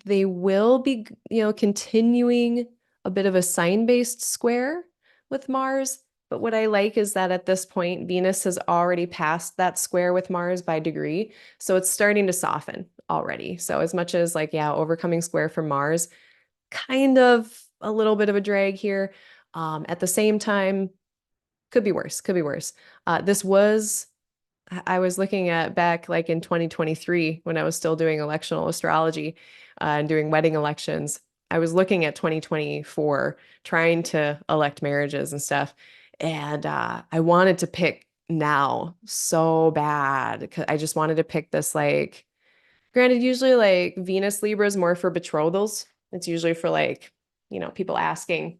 They will be, continuing a bit of a sign-based square with Mars. But what I like is that at this point, Venus has already passed that square with Mars by degree. So it's starting to soften already. So as much as like, yeah, overcoming square for Mars, kind of a little bit of a drag here. At the same time, could be worse, could be worse. I was looking at back like in 2023 when I was still doing electional astrology and doing wedding elections. I was looking at 2024, trying to elect marriages and stuff. And I wanted to pick now so bad because I just wanted to pick this like, granted, usually like Venus Libra is more for betrothals. It's usually for like, people asking.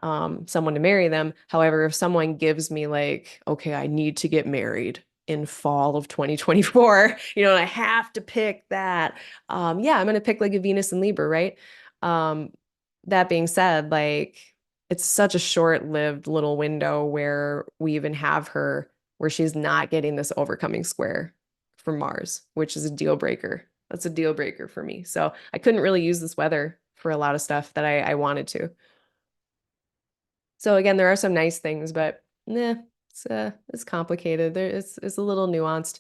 someone to marry them. However, if someone gives me like, okay, I need to get married in fall of 2024, and I have to pick that. Yeah, I'm gonna pick like a Venus and Libra, right? Um, that being said, like it's such a short-lived little window where we even have her where she's not getting this overcoming square from Mars, which is a deal breaker. That's a deal breaker for me. So I couldn't really use this weather for a lot of stuff that I wanted to. So again, there are some nice things, but it's complicated. It's a little nuanced.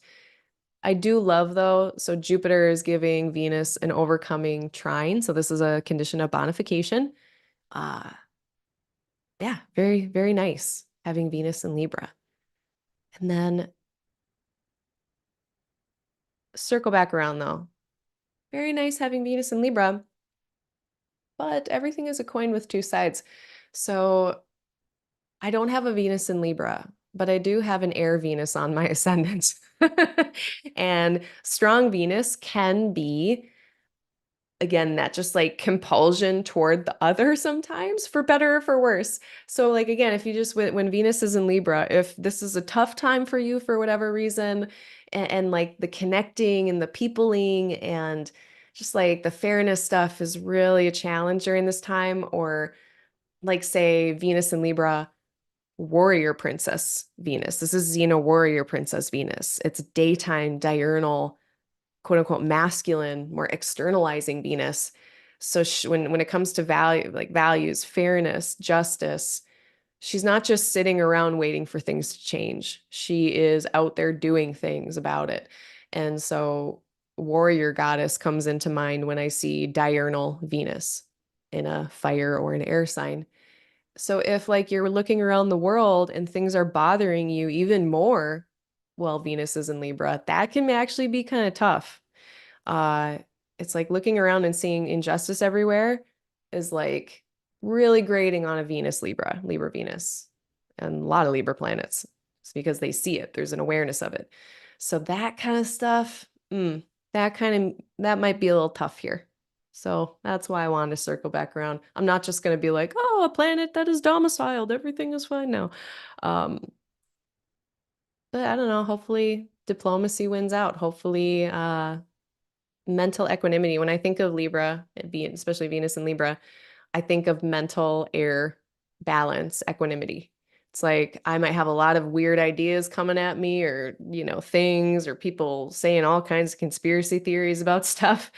I do love though, so Jupiter is giving Venus an overcoming trine. So this is a condition of bonification. Uh yeah, very, very nice having Venus in Libra. And then circle back around though. Very nice having Venus in Libra, but everything is a coin with two sides. So I don't have a Venus in Libra, but I do have an air Venus on my ascendant. And strong Venus can be, again, that just like compulsion toward the other sometimes, for better or for worse. So, like, again, if you just, when Venus is in Libra, if this is a tough time for you for whatever reason, and like the connecting and the peopling and just like the fairness stuff is really a challenge during this time, or like, say, Venus in Libra warrior princess Venus. This is Xena warrior princess Venus. It's daytime, diurnal, quote unquote, masculine, more externalizing Venus. So when it comes to values, fairness, justice, she's not just sitting around waiting for things to change. She is out there doing things about it. And so warrior goddess comes into mind when I see diurnal Venus in a fire or an air sign. So if like you're looking around the world and things are bothering you even more, well, Venus is in Libra, that can actually be kind of tough. Uh, it's like looking around and seeing injustice everywhere is like really grating on a Venus Libra, Libra Venus, and a lot of Libra planets. It's because they see it. There's an awareness of it. So that kind of stuff, that might be a little tough here. So that's why I wanted to circle back around. I'm not just going to be like, oh, a planet that is domiciled, everything is fine now. Um, but I don't know. Hopefully, diplomacy wins out. Hopefully, mental equanimity. When I think of Libra, especially Venus and Libra, I think of mental air balance, equanimity. It's like I might have a lot of weird ideas coming at me, or, things, or people saying all kinds of conspiracy theories about stuff.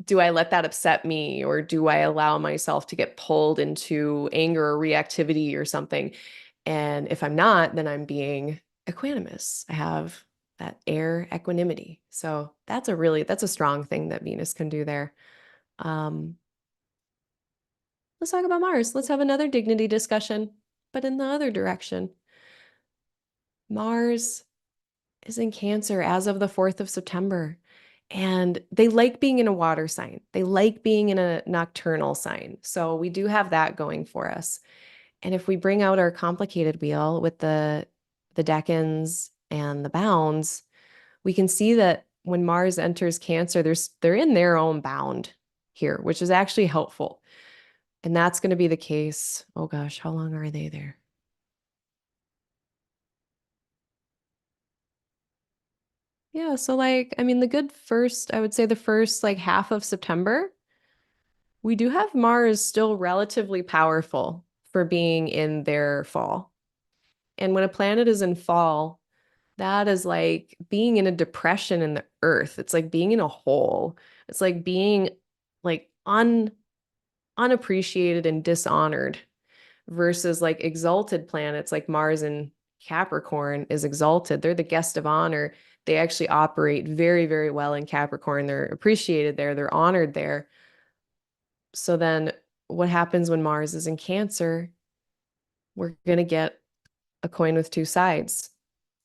Do I let that upset me, or do I allow myself to get pulled into anger or reactivity or something? And if I'm not, then I'm being equanimous. I have that air equanimity. So that's a strong thing that Venus can do there. Um, let's talk about Mars. Let's have another dignity discussion, but in the other direction. Mars is in Cancer as of the 4th of September. And they like being in a water sign. They like being in a nocturnal sign. So we do have that going for us. And if we bring out our complicated wheel with the decans and the bounds, we can see that when Mars enters Cancer, they're in their own bound here, which is actually helpful. And that's going to be the case. Oh gosh, how long are they there? Yeah, so like, I mean, I would say the first like half of September, we do have Mars still relatively powerful for being in their fall. And when a planet is in fall, that is like being in a depression in the earth. It's like being in a hole. It's like being like unappreciated and dishonored, versus like exalted planets like Mars and Capricorn is exalted. They're the guest of honor. They actually operate very, very well in Capricorn. They're appreciated there. They're honored there. So then what happens when Mars is in Cancer? We're going to get a coin with two sides.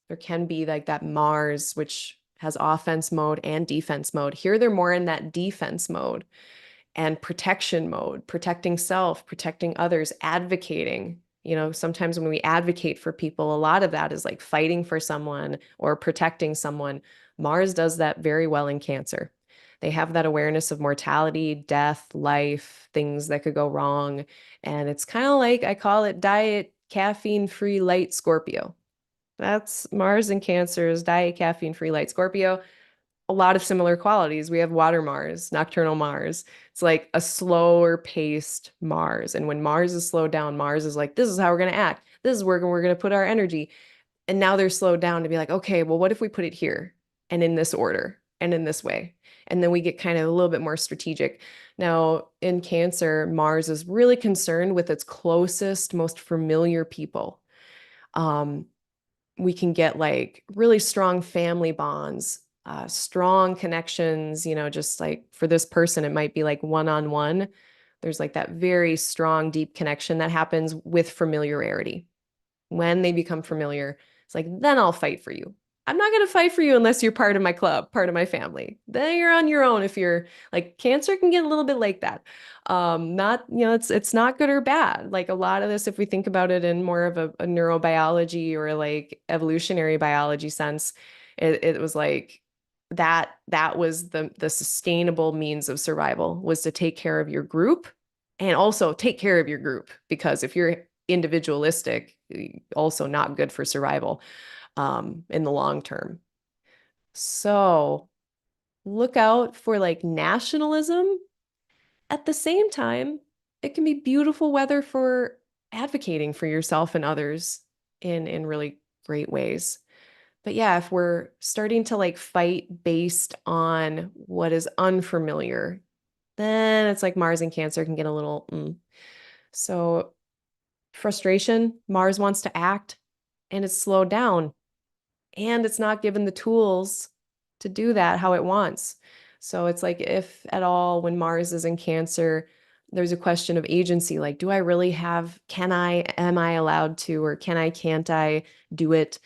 There can be like that Mars, which has offense mode and defense mode. Here, they're more in that defense mode and protection mode, protecting self, protecting others, advocating. Sometimes when we advocate for people, a lot of that is like fighting for someone or protecting someone. Mars does that very well in Cancer. They have that awareness of mortality, death, life, things that could go wrong. And it's kind of like I call it diet caffeine-free light Scorpio. That's Mars in Cancer's diet caffeine-free light Scorpio. A lot of similar qualities. We have water Mars, nocturnal Mars. It's like a slower paced Mars. And when Mars is slowed down, Mars is like, this is how we're going to act. This is where we're going to put our energy. And now they're slowed down to be like, okay, well, what if we put it here and in this order and in this way? And then we get kind of a little bit more strategic. Now, in Cancer, Mars is really concerned with its closest, most familiar people. We can get like really strong family bonds, strong connections, just like for this person, it might be like one-on-one. There's like that very strong, deep connection that happens with familiarity. When they become familiar, it's like, then I'll fight for you. I'm not going to fight for you unless you're part of my club, part of my family. Then you're on your own. If you're like Cancer can get a little bit like that. Not, it's not good or bad. Like a lot of this, if we think about it in more of a neurobiology or like evolutionary biology sense, it was like that was the sustainable means of survival, was to take care of your group and also take care of your group, because if you're individualistic, also not good for survival in the long term. So look out for like nationalism. At the same time, it can be beautiful weather for advocating for yourself and others in really great ways. But yeah, if we're starting to like fight based on what is unfamiliar, then it's like Mars and Cancer can get a little. So frustration, Mars wants to act and it's slowed down and it's not given the tools to do that how it wants. So it's like, if at all, when Mars is in Cancer, there's a question of agency. Like, do I really have, am I allowed to, or can't I do it?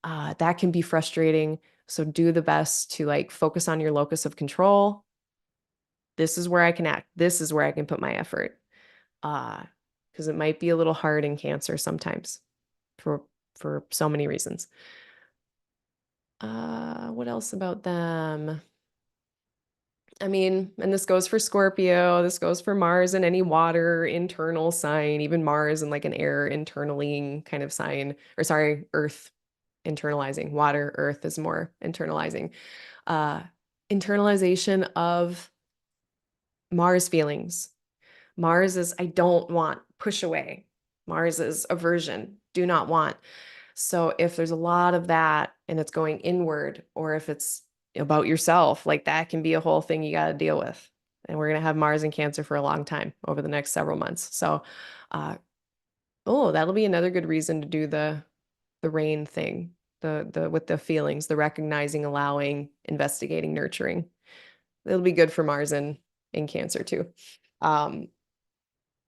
That can be frustrating. So do the best to like focus on your locus of control. This is where I can act. This is where I can put my effort. Because it might be a little hard in Cancer sometimes for so many reasons. What else about them? I mean, and this goes for Scorpio, this goes for Mars and any water internal sign, even Mars and like an air internaling kind of sign, or sorry, Earth internalizing. Water, Earth is more internalizing. Uh, Internalization of Mars feelings. Mars is I don't want, push away. Mars is aversion, do not want. So if there's a lot of that and it's going inward, or if it's about yourself, like that can be a whole thing you got to deal with. And we're going to have Mars in Cancer for a long time over the next several months. So, that'll be another good reason to do the rain thing, the with the feelings, the recognizing, allowing, investigating, nurturing. It'll be good for Mars in Cancer too. Um,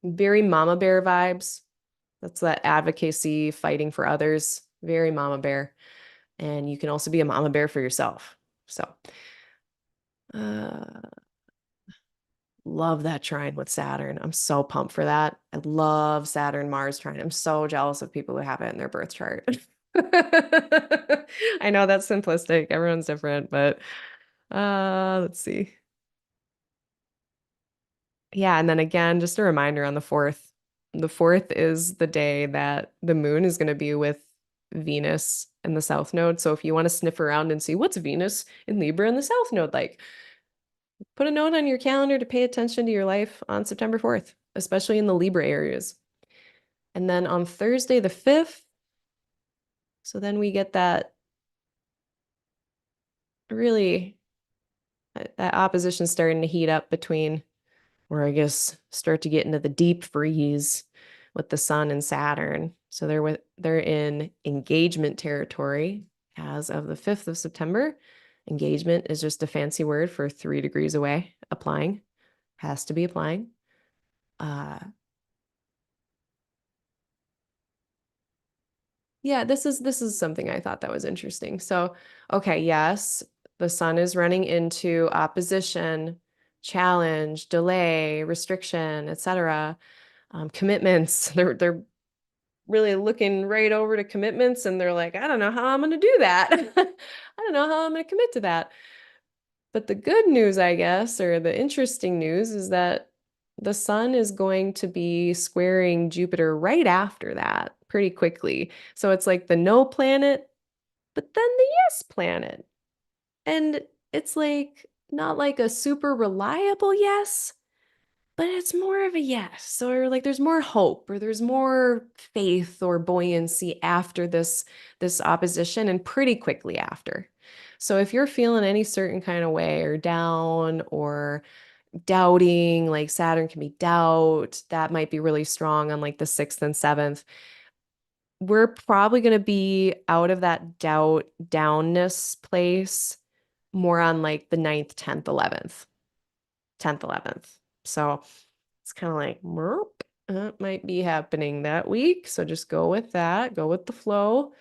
Very mama bear vibes. That's that advocacy, fighting for others. Very mama bear. And you can also be a mama bear for yourself. So, uh, love that trine with Saturn. I'm so pumped for that. I love Saturn Mars trine. I'm so jealous of people who have it in their birth chart. I know that's simplistic. Everyone's different, but let's see. Yeah, and then again, just a reminder on the 4th. The 4th is the day that the moon is going to be with Venus in the South Node. So if you want to sniff around and see what's Venus in Libra in the South Node like, put a note on your calendar to pay attention to your life on September 4th, especially in the Libra areas. And then on Thursday, the 5th, so then we get that really, that opposition starting to heat up between, or I guess start to get into the deep freeze with the Sun and Saturn. So they're in engagement territory as of the 5th of September. Engagement is just a fancy word for 3 degrees away. Applying, has to be applying. Yeah, this is something I thought that was interesting. So, okay, yes, the Sun is running into opposition, challenge, delay, restriction, etc. Commitments. They're really looking right over to commitments, and they're like, I don't know how I'm going to do that. I don't know how I'm going to commit to that. But the good news, I guess, or the interesting news is that the sun is going to be squaring Jupiter right after that pretty quickly. So it's like the no planet, but then the yes planet. And it's like not like a super reliable yes, but it's more of a yes. Or like there's more hope or there's more faith or buoyancy after this opposition and pretty quickly after. So if you're feeling any certain kind of way or down or doubting, like Saturn can be doubt, that might be really strong on like the 6th and 7th. We're probably going to be out of that doubt downness place more on like the 9th, 10th, 11th, 10th, 11th. So it's kind of like, merp, it might be happening that week. So just go with that, go with the flow.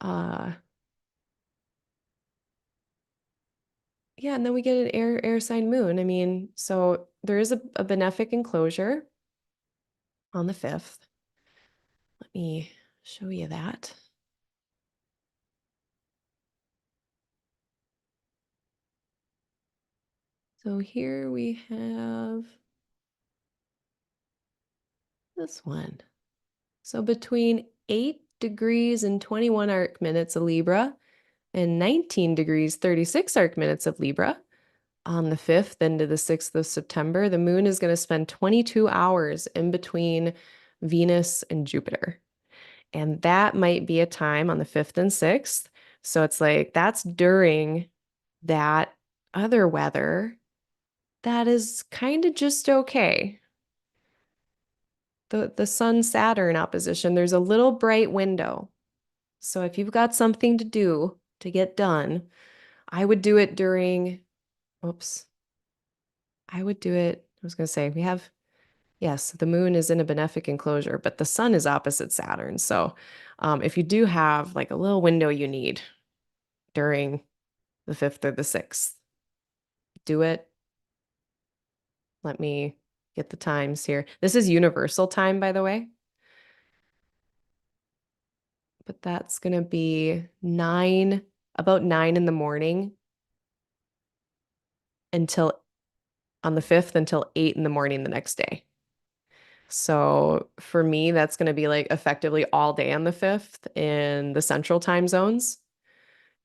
Uh, yeah, and then we get an air sign moon. I mean, so there is a benefic enclosure on the 5th. Let me show you that. So here we have this one. So between 8 degrees and 21 arc minutes of Libra and 19 degrees 36 arc minutes of Libra on the 5th into the 6th of September, the moon is going to spend 22 hours in between Venus and Jupiter. And that might be a time on the 5th and 6th. So it's like that's during that other weather that is kind of just okay. The Sun Saturn opposition, there's a little bright window. So if you've got something to do to get done, I would do it during, oops, I would do it. I was going to say, we have, yes, the moon is in a benefic enclosure, but the sun is opposite Saturn. So if you do have like a little window you need during the 5th or the 6th, do it. Let me get the times here. This is universal time, by the way, but that's going to be about 9 in the morning until on the 5th until 8 in the morning the next day. So for me, that's going to be like effectively all day on the 5th in the central time zones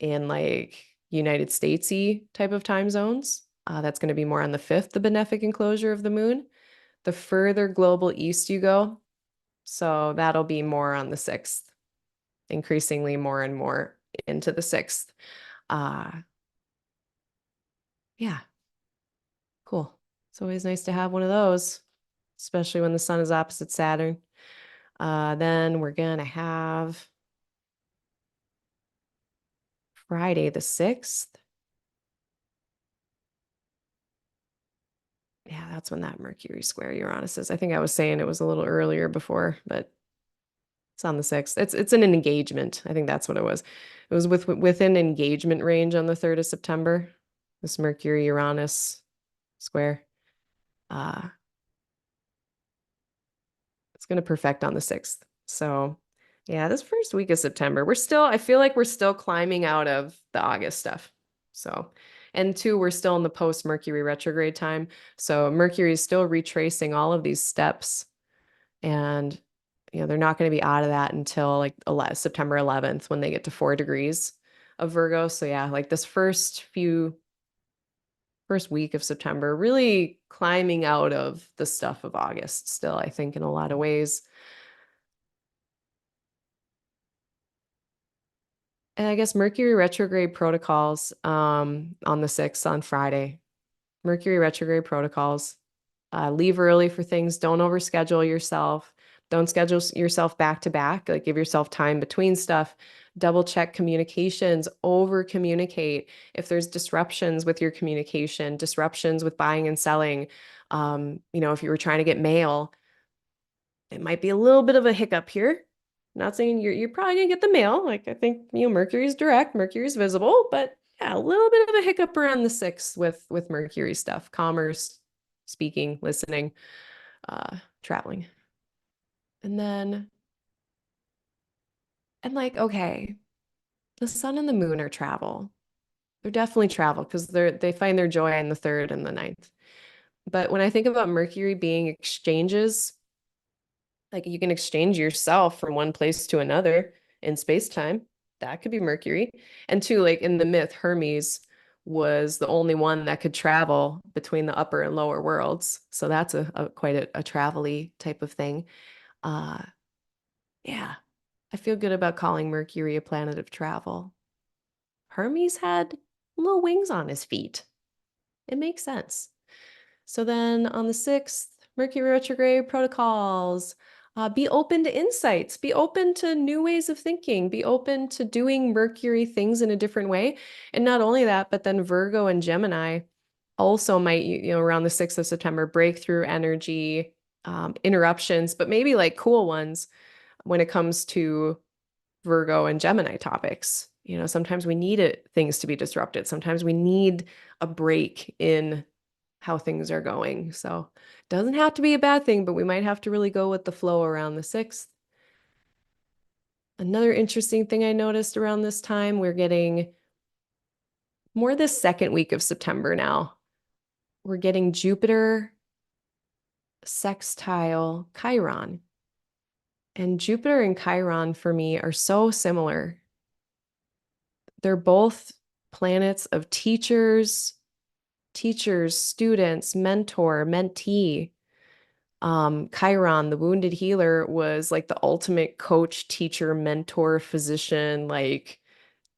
in like United Statesy type of time zones. That's going to be more on the 5th, the benefic enclosure of the moon. The further global east you go, so that'll be more on the 6th, increasingly more and more into the 6th. Uh, yeah, cool. It's always nice to have one of those, especially when the sun is opposite Saturn. Then we're gonna have Friday the 6th. Yeah, that's when that Mercury square Uranus is. I think I was saying it was a little earlier before, but it's on the 6th. It's an engagement. I think that's what it was. It was within engagement range on the 3rd of September. This Mercury Uranus square. Uh, it's going to perfect on the 6th. So, yeah, this first week of September, I feel like we're still climbing out of the August stuff. So, and two, we're still in the post Mercury retrograde time. So, Mercury is still retracing all of these steps. And, they're not going to be out of that until like September 11th when they get to 4 degrees of Virgo. So, yeah, like this first week of September, really climbing out of the stuff of August still, I think, in a lot of ways. And I guess Mercury retrograde protocols on the 6th on Friday. Mercury retrograde protocols. Leave early for things. Don't overschedule yourself. Don't schedule yourself back to back. Like give yourself time between stuff. Double check communications. Over communicate. If there's disruptions with your communication, disruptions with buying and selling, if you were trying to get mail, it might be a little bit of a hiccup here. Not saying you're probably gonna get the mail. Like I think, Mercury's direct, Mercury's visible, but yeah, a little bit of a hiccup around the 6th with Mercury stuff, commerce, speaking, listening, traveling. And like, okay, the sun and the moon are travel. They're definitely travel because they find their joy in the third and the ninth. But when I think about Mercury being exchanges, like you can exchange yourself from one place to another in space-time. That could be Mercury. And two, like in the myth, Hermes was the only one that could travel between the upper and lower worlds. So that's a quite a travel-y type of thing. Uh, yeah, I feel good about calling Mercury a planet of travel. Hermes had little wings on his feet. It makes sense. So then on the 6th, Mercury retrograde protocols. Be open to insights. Be open to new ways of thinking. Be open to doing Mercury things in a different way. And not only that, but then Virgo and Gemini also might, around the 6th of September, breakthrough energy, interruptions, but maybe like cool ones when it comes to Virgo and Gemini topics. Sometimes we need things to be disrupted. Sometimes we need a break in how things are going. So it doesn't have to be a bad thing, but we might have to really go with the flow around the 6th. Another interesting thing I noticed around this time, we're getting more this second week of September now. We're getting Jupiter sextile Chiron. And Jupiter and Chiron for me are so similar. They're both planets of teachers, students, mentor, mentee. Chiron, the wounded healer, was like the ultimate coach, teacher, mentor, physician, like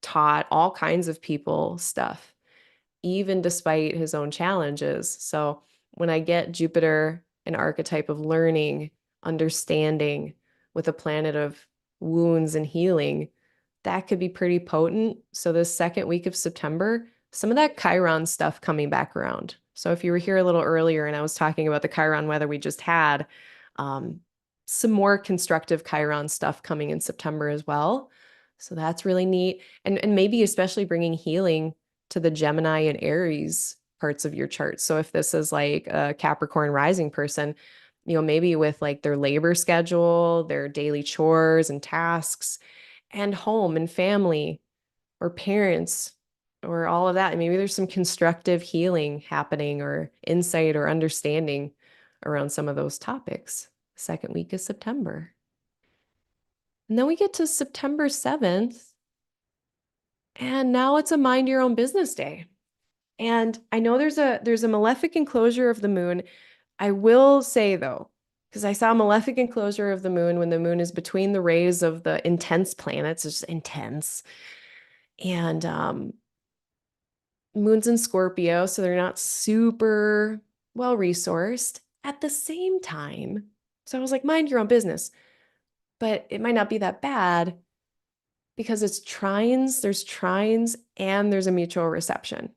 taught all kinds of people stuff, even despite his own challenges. So when I get Jupiter, an archetype of learning, understanding with a planet of wounds and healing, that could be pretty potent. So this second week of September, some of that Chiron stuff coming back around. So if you were here a little earlier and I was talking about the Chiron weather we just had, um, some more constructive Chiron stuff coming in September as well. So that's really neat. And maybe especially bringing healing to the Gemini and Aries parts of your chart. So if this is like a Capricorn rising person, maybe with like their labor schedule, their daily chores and tasks, and home and family or parents or all of that. Maybe there's some constructive healing happening or insight or understanding around some of those topics. Second week of September. And then we get to September 7th, and now it's a mind your own business day. And I know there's a malefic enclosure of the moon. I will say though, because I saw a malefic enclosure of the moon when the moon is between the rays of the intense planets, it's just intense. And moon's in Scorpio, so they're not super well resourced at the same time. So I was like, mind your own business. But it might not be that bad because it's trines, there's trines, and there's a mutual reception.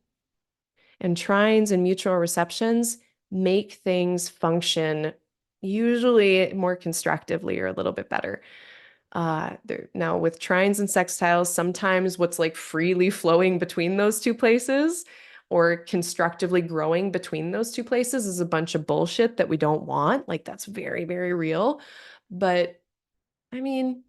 And trines and mutual receptions make things function usually more constructively or a little bit better. Now with trines and sextiles, sometimes what's like freely flowing between those two places or constructively growing between those two places is a bunch of bullshit that we don't want. Like that's very, very real. But I mean,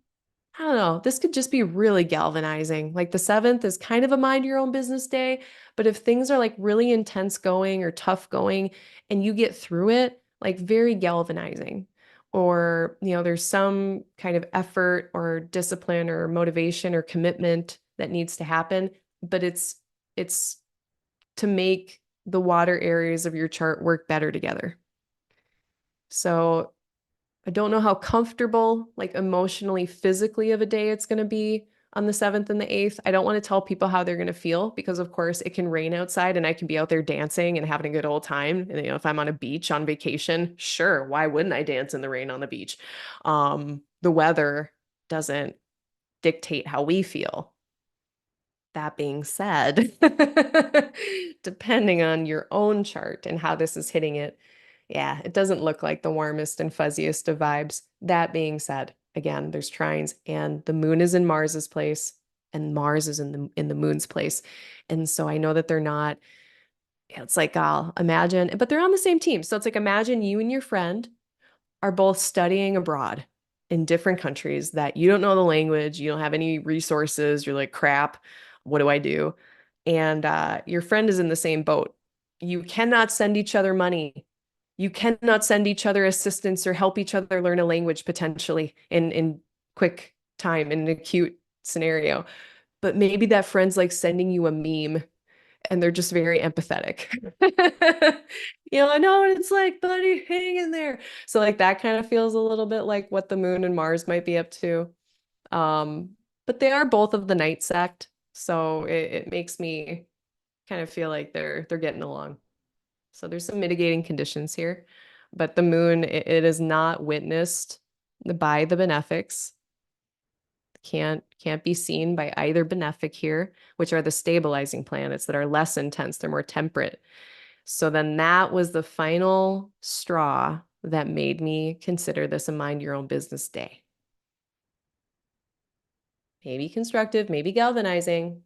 I don't know. This could just be really galvanizing. Like the 7th is kind of a mind your own business day, but if things are like really intense going or tough going and you get through it, like very galvanizing. Or, there's some kind of effort or discipline or motivation or commitment that needs to happen, but it's to make the water areas of your chart work better together. So I don't know how comfortable, like emotionally, physically of a day it's going to be on the 7th and the 8th. I don't want to tell people how they're going to feel because, of course, it can rain outside and I can be out there dancing and having a good old time. And, if I'm on a beach on vacation, sure, why wouldn't I dance in the rain on the beach? The weather doesn't dictate how we feel. That being said, depending on your own chart and how this is hitting it, yeah, it doesn't look like the warmest and fuzziest of vibes. That being said, again, there's trines and the moon is in Mars's place and Mars is in the moon's place. And so I know that they're not, it's like I'll imagine, but they're on the same team. So it's like imagine you and your friend are both studying abroad in different countries that you don't know the language, you don't have any resources, you're like, crap, what do I do? and your friend is in the same boat. You cannot send each other money. You cannot send each other assistance or help each other learn a language potentially in quick time in an acute scenario. But maybe that friend's like sending you a meme and they're just very empathetic. I know what it's like, buddy, hang in there. So like that kind of feels a little bit like what the moon and Mars might be up to. Um, but they are both of the night sect, so it makes me kind of feel like they're getting along. So there's some mitigating conditions here, but the moon it is not witnessed by the benefics. Can't be seen by either benefic here, which are the stabilizing planets that are less intense, they're more temperate. So then that was the final straw that made me consider this a mind your own business day. Maybe constructive, maybe galvanizing.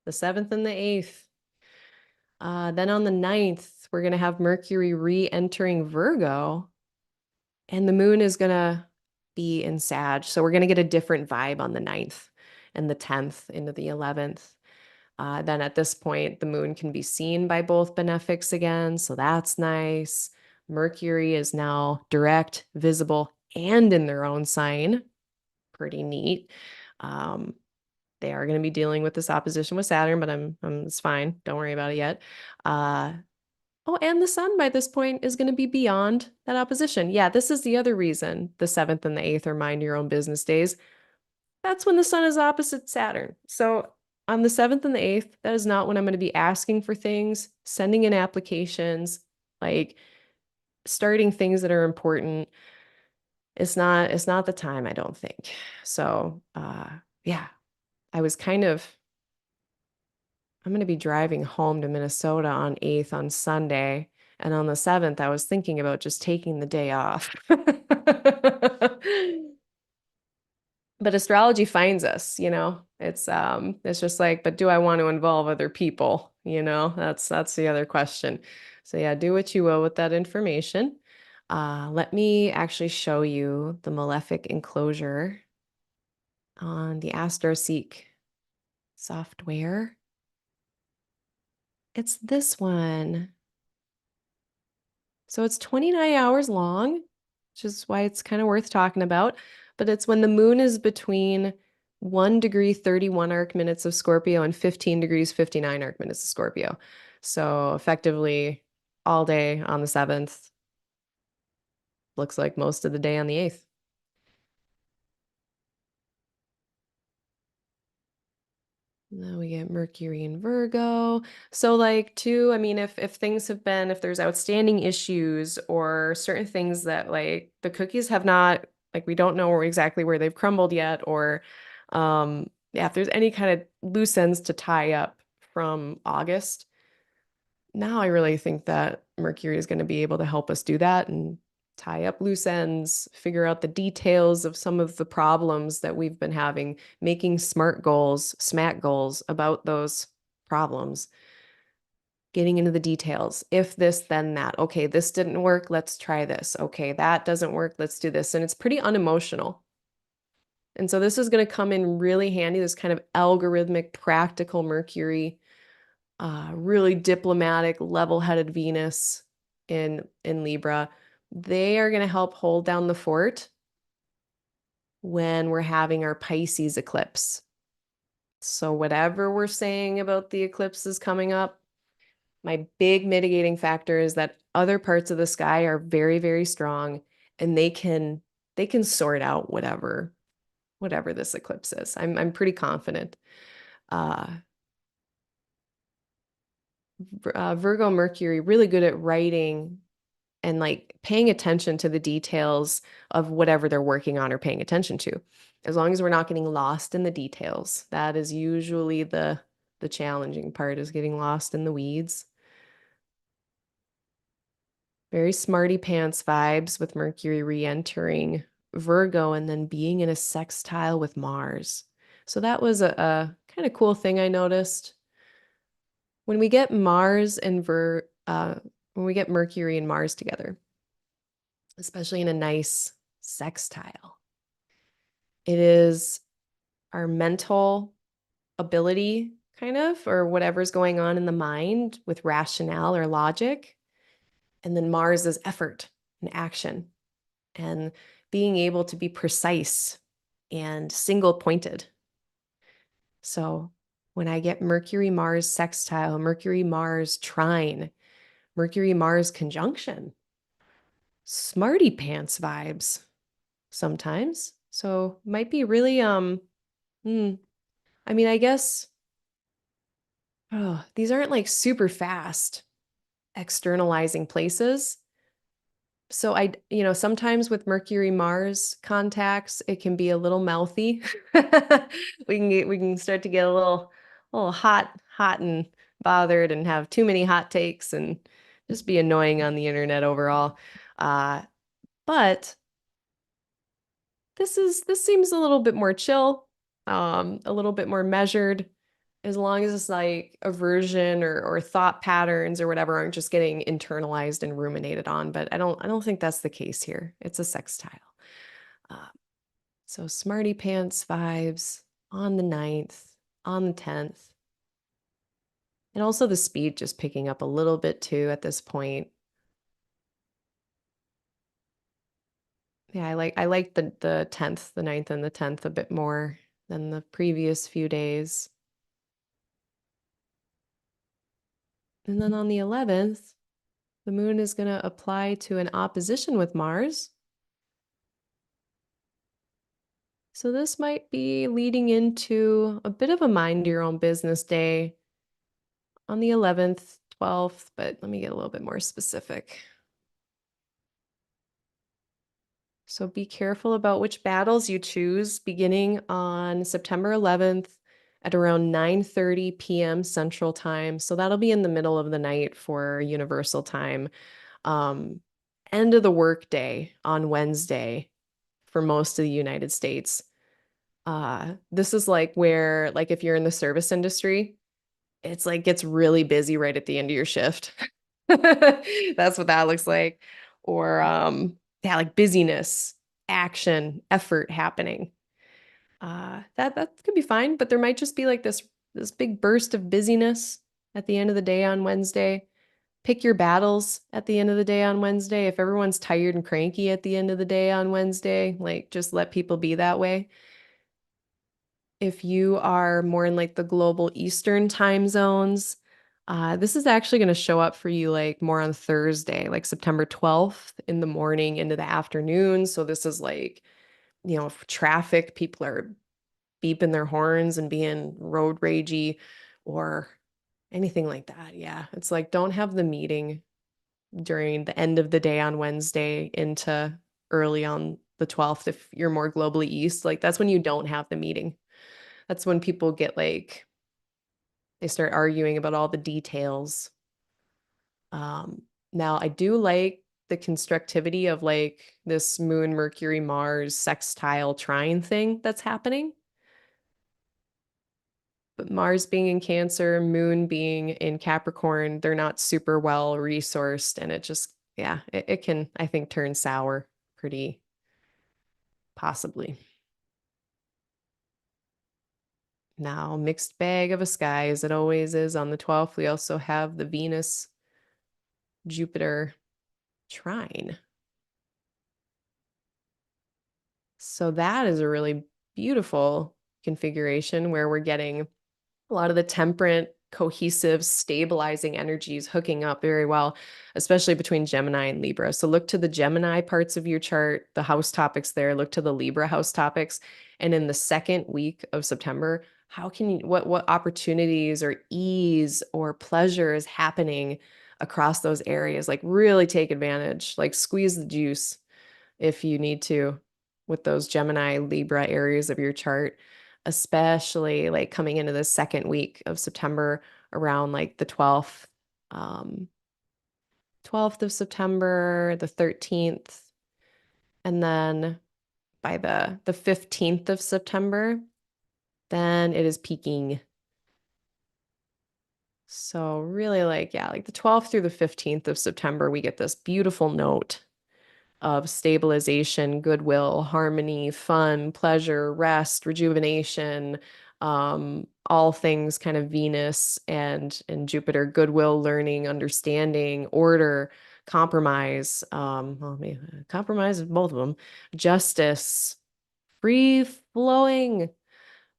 The 7th and the 8th. Then on the 9th, we're going to have Mercury re-entering Virgo, and the moon is going to be in Sag. So we're going to get a different vibe on the 9th and the 10th into the 11th. Then at this point, the moon can be seen by both benefics again. So that's nice. Mercury is now direct, visible, and in their own sign. Pretty neat. They are going to be dealing with this opposition with Saturn, but it's fine. Don't worry about it yet. Oh, and the sun by this point is going to be beyond that opposition. Yeah, this is the other reason the 7th and the 8th are mind your own business days. That's when the sun is opposite Saturn. So on the 7th and the 8th, that is not when I'm going to be asking for things, sending in applications, like starting things that are important. It's not the time, I don't think. So yeah, I was kind of I'm going to be driving home to Minnesota on 8th on Sunday. And on the 7th, I was thinking about just taking the day off. But astrology finds us, it's just like, but do I want to involve other people? That's the other question. So yeah, do what you will with that information. Let me actually show you the malefic enclosure on the AstroSeek software. It's this one. So it's 29 hours long, which is why it's kind of worth talking about. But it's when the moon is between 1 degree 31 arc minutes of Scorpio and 15 degrees 59 arc minutes of Scorpio. So effectively all day on the 7th, looks like most of the day on the 8th. Now we get Mercury in Virgo. So like too, I mean, if things have been, if there's outstanding issues or certain things that like the cookies have not, like we don't know exactly where they've crumbled yet, or yeah, if there's any kind of loose ends to tie up from August, now I really think that Mercury is going to be able to help us do that and tie up loose ends, figure out the details of some of the problems that we've been having, making smart goals, SMART goals about those problems, getting into the details. If this, then that. Okay, this didn't work. Let's try this. Okay, that doesn't work. Let's do this. And it's pretty unemotional. And so this is going to come in really handy, this kind of algorithmic, practical Mercury, really diplomatic, level-headed Venus in Libra. They are going to help hold down the fort when we're having our Pisces eclipse. So whatever we're saying about the eclipses coming up, my big mitigating factor is that other parts of the sky are very, very strong, and they can sort out whatever this eclipse is. I'm pretty confident. Virgo Mercury, really good at writing and like paying attention to the details of whatever they're working on or paying attention to. As long as we're not getting lost in the details, that is usually the challenging part, is getting lost in the weeds. Very smarty pants vibes with Mercury re-entering Virgo and then being in a sextile with Mars. So that was a kind of cool thing I noticed. When we get when we get Mercury and Mars together, especially in a nice sextile, it is our mental ability kind of, or whatever's going on in the mind with rationale or logic. And then Mars is effort and action and being able to be precise and single pointed. So when I get Mercury Mars sextile, Mercury Mars trine, Mercury Mars conjunction, smarty pants vibes sometimes. So might be really I mean, I guess these aren't like super fast externalizing places. So sometimes with Mercury Mars contacts, it can be a little mouthy. We can start to get a little hot and bothered and have too many hot takes and just be annoying on the internet overall. Uh, but this seems a little bit more chill, a little bit more measured, as long as it's like aversion or thought patterns or whatever aren't just getting internalized and ruminated on. But I don't think that's the case here. It's a sextile. Uh, so smarty pants vibes on the 9th, on the 10th. And also the speed just picking up a little bit too at this point. Yeah, I like the 10th, the 9th and the 10th a bit more than the previous few days. And then on the 11th, the moon is going to apply to an opposition with Mars. So this might be leading into a bit of a mind your own business day on the 11th, 12th, but let me get a little bit more specific. So be careful about which battles you choose beginning on September 11th at around 9:30 p.m. Central Time. So that'll be in the middle of the night for Universal Time. Um, End of the workday on Wednesday for most of the United States. This is like where, like, if you're in the service industry, it's like gets really busy right at the end of your shift. That's what that looks like. Or yeah, like busyness, action, effort happening. That could be fine, but there might just be like this big burst of busyness at the end of the day on Wednesday. Pick your battles at the end of the day on Wednesday. If everyone's tired and cranky at the end of the day on Wednesday, like just let people be that way. If you are more in like the global Eastern time zones, this is actually going to show up for you like more on Thursday, like September 12th in the morning into the afternoon. So this is like, traffic, people are beeping their horns and being road ragey or anything like that. Yeah. It's like, don't have the meeting during the end of the day on Wednesday into early on the 12th. If you're more globally east, like that's when you don't have the meeting. That's when people get like, they start arguing about all the details. Um, Now, I do like the constructivity of like this Moon, Mercury, Mars sextile trine thing that's happening. But Mars being in Cancer, Moon being in Capricorn, they're not super well resourced. And it just, yeah, it can, I think, turn sour pretty possibly. Now, mixed bag of a sky, as it always is on the 12th. We also have the Venus Jupiter trine. So that is a really beautiful configuration where we're getting a lot of the temperate, cohesive, stabilizing energies hooking up very well, especially between Gemini and Libra. So look to the Gemini parts of your chart, the house topics there, look to the Libra house topics. And in the second week of September, how can you, what opportunities or ease or pleasure is happening across those areas? Like really take advantage, like squeeze the juice if you need to with those Gemini, Libra areas of your chart, especially like coming into the second week of September around like the 12th, 12th of September, the 13th, and then by the 15th of September, then it is peaking. So really like, yeah, like the 12th through the 15th of September, we get this beautiful note of stabilization, goodwill, harmony, fun, pleasure, rest, rejuvenation, All things kind of Venus and Jupiter, goodwill, learning, understanding, order, compromise, well, maybe compromise is both of them, justice, free flowing.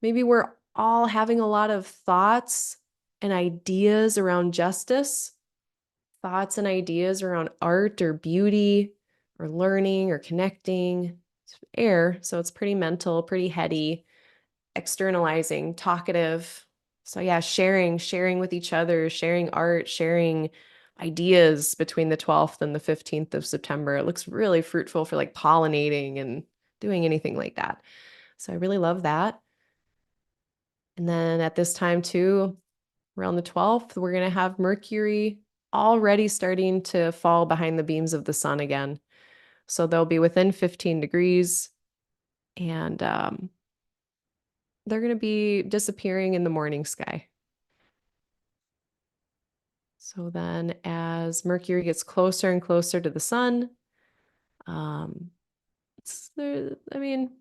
Maybe we're all having a lot of thoughts and ideas around justice, thoughts and ideas around art or beauty or learning or connecting. It's air, so it's pretty mental, pretty heady, externalizing, talkative. So yeah, sharing with each other, sharing art, sharing ideas between the 12th and the 15th of September. It looks really fruitful for like pollinating and doing anything like that. So I really love that. And then at this time too, around the 12th, we're going to have Mercury already starting to fall behind the beams of the sun again. So they'll be within 15 degrees and they're going to be disappearing in the morning sky. So then as Mercury gets closer and closer to the sun, it's there, I mean,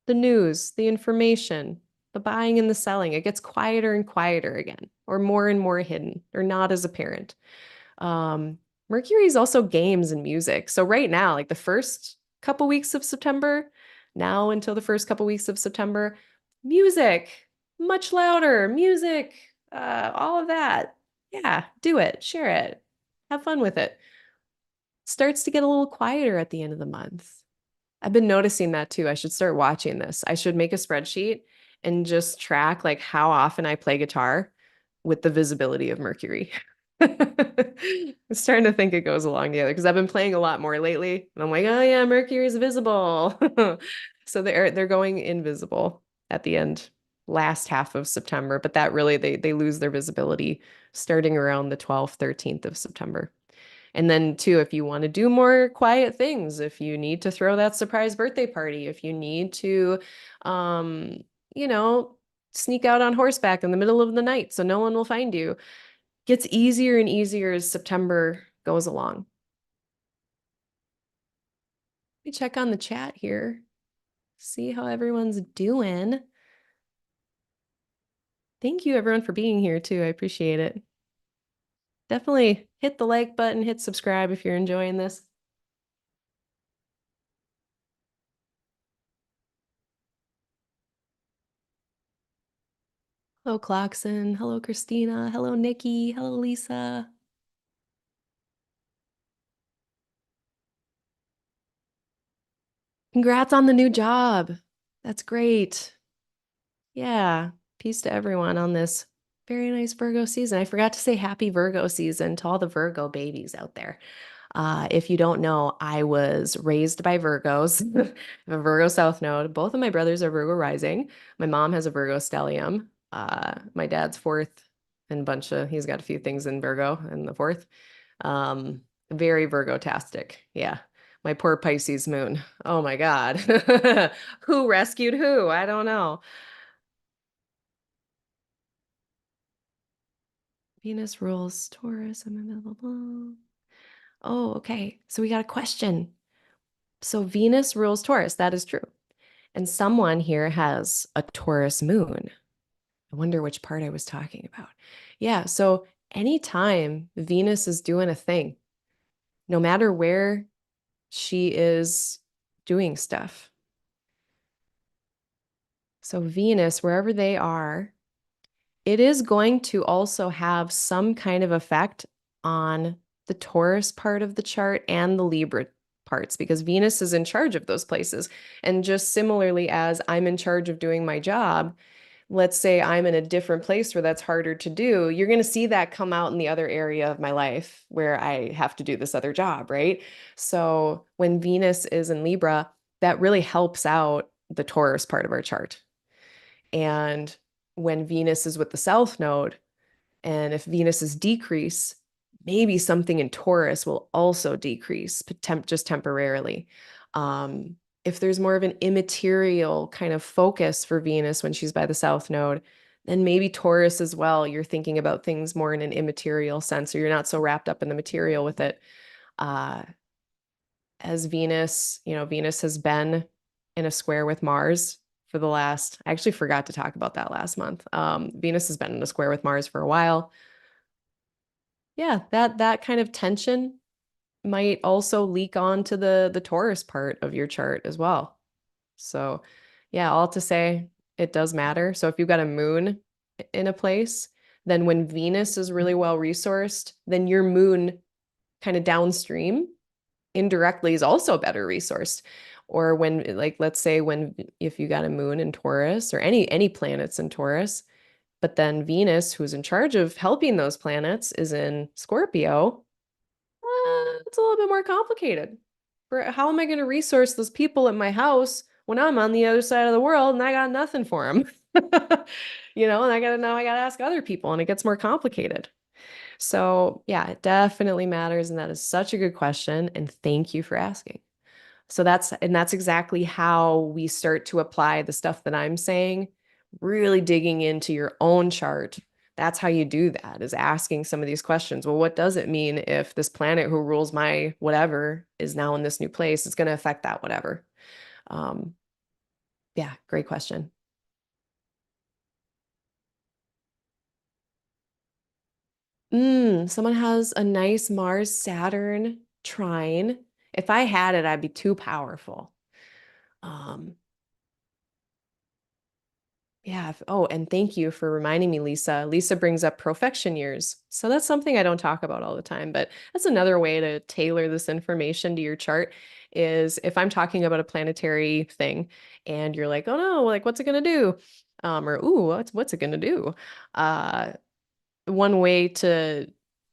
the news, the information, the buying and the selling, it gets quieter and quieter again, or more and more hidden, or not as apparent. Um, Mercury is also games and music. So right now, like the first couple weeks of September, now until the first couple weeks of September, music, much louder, music, all of that. Yeah, do it, share it, have fun with it. Starts to get a little quieter at the end of the month. I've been noticing that too. I should start watching this. I should make a spreadsheet and just track like how often I play guitar with the visibility of Mercury. I'm starting to think it goes along together because I've been playing a lot more lately. And I'm like, oh yeah, Mercury's visible. So they're going invisible at the end, last half of September, but that really they lose their visibility starting around the 12th, 13th of September. And then too, if you want to do more quiet things, if you need to throw that surprise birthday party, if you need to, um, you know, sneak out on horseback in the middle of the night so no one will find you, gets easier and easier as September goes along. Let me check on the chat here, see how everyone's doing. Thank you everyone for being here too. I appreciate it. Definitely hit the like button, hit subscribe if you're enjoying this. Hello, Clarkson. Hello, Christina. Hello, Nikki. Hello, Lisa. Congrats on the new job. That's great. Yeah. Peace to everyone on this very nice Virgo season. I forgot to say happy Virgo season to all the Virgo babies out there. If you don't know, I was raised by Virgos. I have a Virgo South Node. Both of my brothers are Virgo rising. My mom has a Virgo stellium. My dad's fourth and he's got a few things in Virgo in the fourth. Um, Very Virgo-tastic. Yeah. My poor Pisces moon. Oh my God. Who rescued who? I don't know. Venus rules Taurus. Blah, blah, blah. Oh, okay. So we got a question. So Venus rules Taurus. That is true. And someone here has a Taurus moon. I wonder which part I was talking about. Yeah. So anytime Venus is doing a thing, no matter where she is doing stuff. So Venus, wherever they are, it is going to also have some kind of effect on the Taurus part of the chart and the Libra parts because Venus is in charge of those places. And just similarly as I'm in charge of doing my job, let's say I'm in a different place where that's harder to do, you're going to see that come out in the other area of my life where I have to do this other job, right? So when Venus is in Libra, that really helps out the Taurus part of our chart. And when Venus is with the South Node, and if Venus is decrease, maybe something in Taurus will also decrease, just temporarily. If there's more of an immaterial kind of focus for Venus when she's by the South Node, then maybe Taurus as well. You're thinking about things more in an immaterial sense, or you're not so wrapped up in the material with it. As Venus, Venus has been in a square with Mars for the last, I actually forgot to talk about that last month. Venus has been in a square with Mars for a while. Yeah, that kind of tension might also leak onto the Taurus part of your chart as well. So, yeah, all to say it does matter. So if you've got a moon in a place, then when Venus is really well resourced, then your moon kind of downstream indirectly is also better resourced. Or when, like, let's say when if you got a moon in Taurus or any planets in Taurus, but then Venus, who's in charge of helping those planets, is in Scorpio, it's a little bit more complicated. How am I going to resource those people at my house when I'm on the other side of the world and I got nothing for them? And I gotta ask other people, and it gets more complicated. So yeah, it definitely matters, and that is such a good question, and thank you for asking. So that's exactly how we start to apply the stuff that I'm saying, really digging into your own chart. That's how you do that, is asking some of these questions. Well, what does it mean if this planet who rules my whatever is now in this new place? It's going to affect that whatever. Um, yeah, great question. Someone has a nice Mars Saturn trine. If I had it, I'd be too powerful. Um, Yeah. Oh, and thank you for reminding me, Lisa. Lisa brings up profection years. So that's something I don't talk about all the time, but that's another way to tailor this information to your chart is if I'm talking about a planetary thing and you're like, oh no, like what's it gonna do? Or ooh, what's it gonna do? Uh, One way to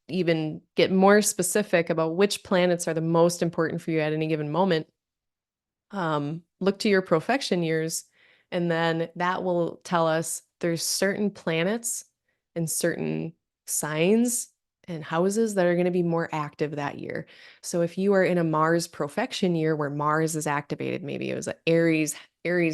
even get more specific about which planets are the most important for you at any given moment, look to your profection years, and then that will tell us there's certain planets and certain signs and houses that are going to be more active that year. So if you are in a Mars profection year where Mars is activated, maybe it was an Aries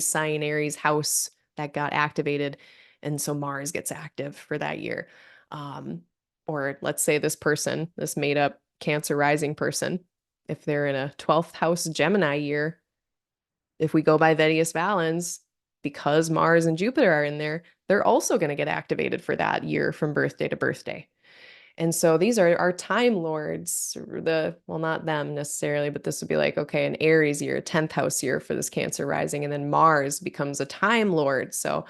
sign, Aries house that got activated, and so Mars gets active for that year. Um, or let's say this person, this made up Cancer rising person, if they're in a 12th house Gemini year, if we go by Vedic Valens, because Mars and Jupiter are in there, they're also going to get activated for that year from birthday to birthday. And so these are our time lords, well, not them necessarily, but this would be like, okay, an Aries year, 10th house year for this Cancer rising, and then Mars becomes a time lord. So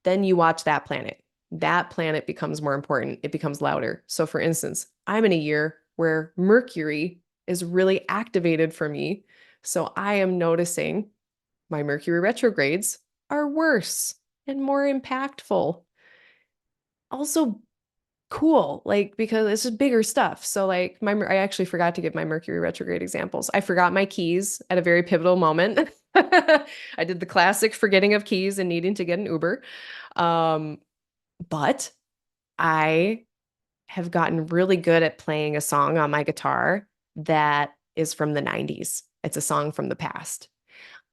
then you watch that planet. That planet becomes more important. It becomes louder. So for instance, I'm in a year where Mercury is really activated for me. So I am noticing my Mercury retrogrades are worse and more impactful. Also cool, like because it's just bigger stuff. So like I actually forgot to give my Mercury retrograde examples. I forgot my keys at a very pivotal moment. I did the classic forgetting of keys and needing to get an Uber. Um, but I have gotten really good at playing a song on my guitar that is from the 90s. It's a song from the past.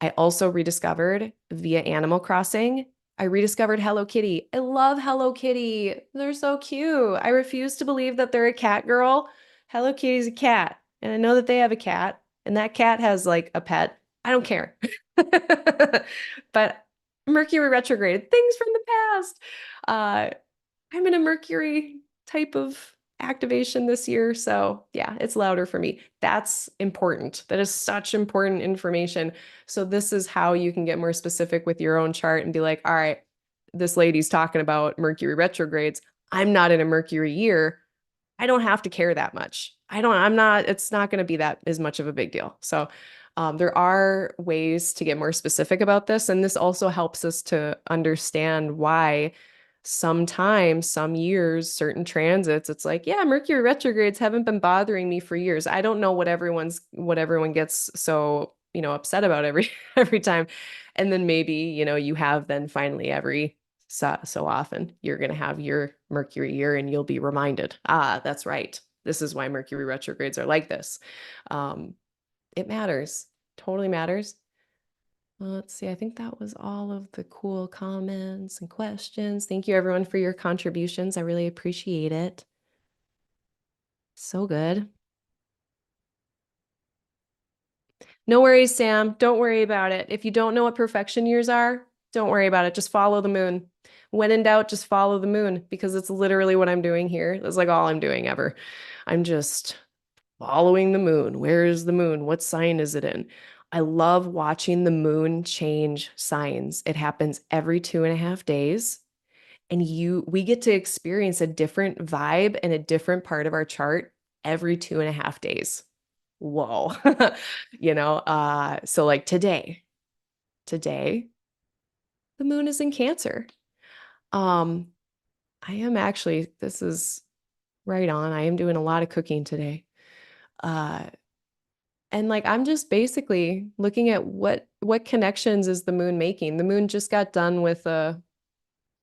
I also rediscovered via Animal Crossing. I rediscovered Hello Kitty. I love Hello Kitty. They're so cute. I refuse to believe that they're a cat girl. Hello Kitty's a cat. And I know that they have a cat, and that cat has like a pet. I don't care. But Mercury retrograde, things from the past. Uh, I'm in a Mercury type of activation this year. So yeah, it's louder for me. That's important. That is such important information. So this is how you can get more specific with your own chart and be like, all right, this lady's talking about Mercury retrogrades. I'm not in a Mercury year. I don't have to care that much. It's not going to be that as much of a big deal. So there are ways to get more specific about this. And this also helps us to understand why sometimes, some years, certain transits, it's like, yeah, Mercury retrogrades haven't been bothering me for years. I don't know what everyone gets so, upset about every time. And then maybe, you have then finally every so often you're going to have your Mercury year and you'll be reminded, that's right. This is why Mercury retrogrades are like this. Um, it matters. Totally matters. Well, let's see. I think that was all of the cool comments and questions. Thank you, everyone, for your contributions. I really appreciate it. So good. No worries, Sam. Don't worry about it. If you don't know what perfection years are, Don't worry about it. Just follow the moon. When in doubt, just follow the moon because it's literally what I'm doing here. It's like all I'm doing ever. I'm just following the moon. Where is the moon? What sign is it in? I love watching the moon change signs. It happens every 2.5 days. And we get to experience a different vibe and a different part of our chart every 2.5 days. Whoa. So like today, the moon is in Cancer. Um, I am actually, this is right on. I am doing a lot of cooking today. Uh, and like I'm just basically looking at what connections is the moon making. The moon just got done with a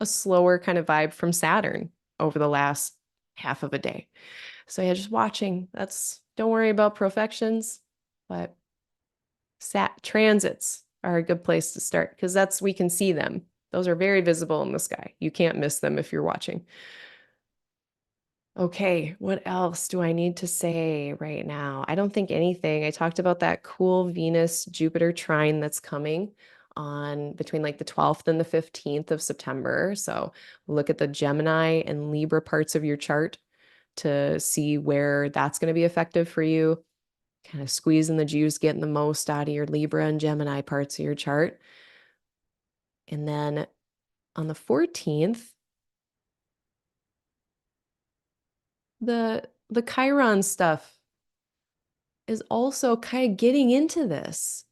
slower kind of vibe from Saturn over the last half of a day. So yeah, just watching. Don't worry about perfections, but transits are a good place to start because we can see them. Those are very visible in the sky. You can't miss them if you're watching. Okay, what else do I need to say right now? I don't think anything. I talked about that cool Venus Jupiter trine that's coming on between like the 12th and the 15th of September. So look at the Gemini and Libra parts of your chart to see where that's going to be effective for you. Kind of squeezing the juice, getting the most out of your Libra and Gemini parts of your chart. And then on the 14th, the Chiron stuff is also kind of getting into this.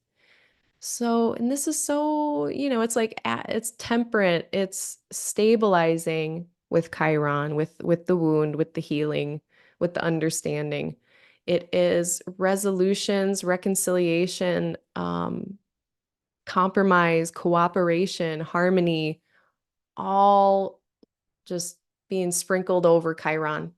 So, and this is so, it's like it's temperate, it's stabilizing with Chiron, with the wound, with the healing, with the understanding. It is resolutions, reconciliation, compromise, cooperation, harmony, all just being sprinkled over Chiron.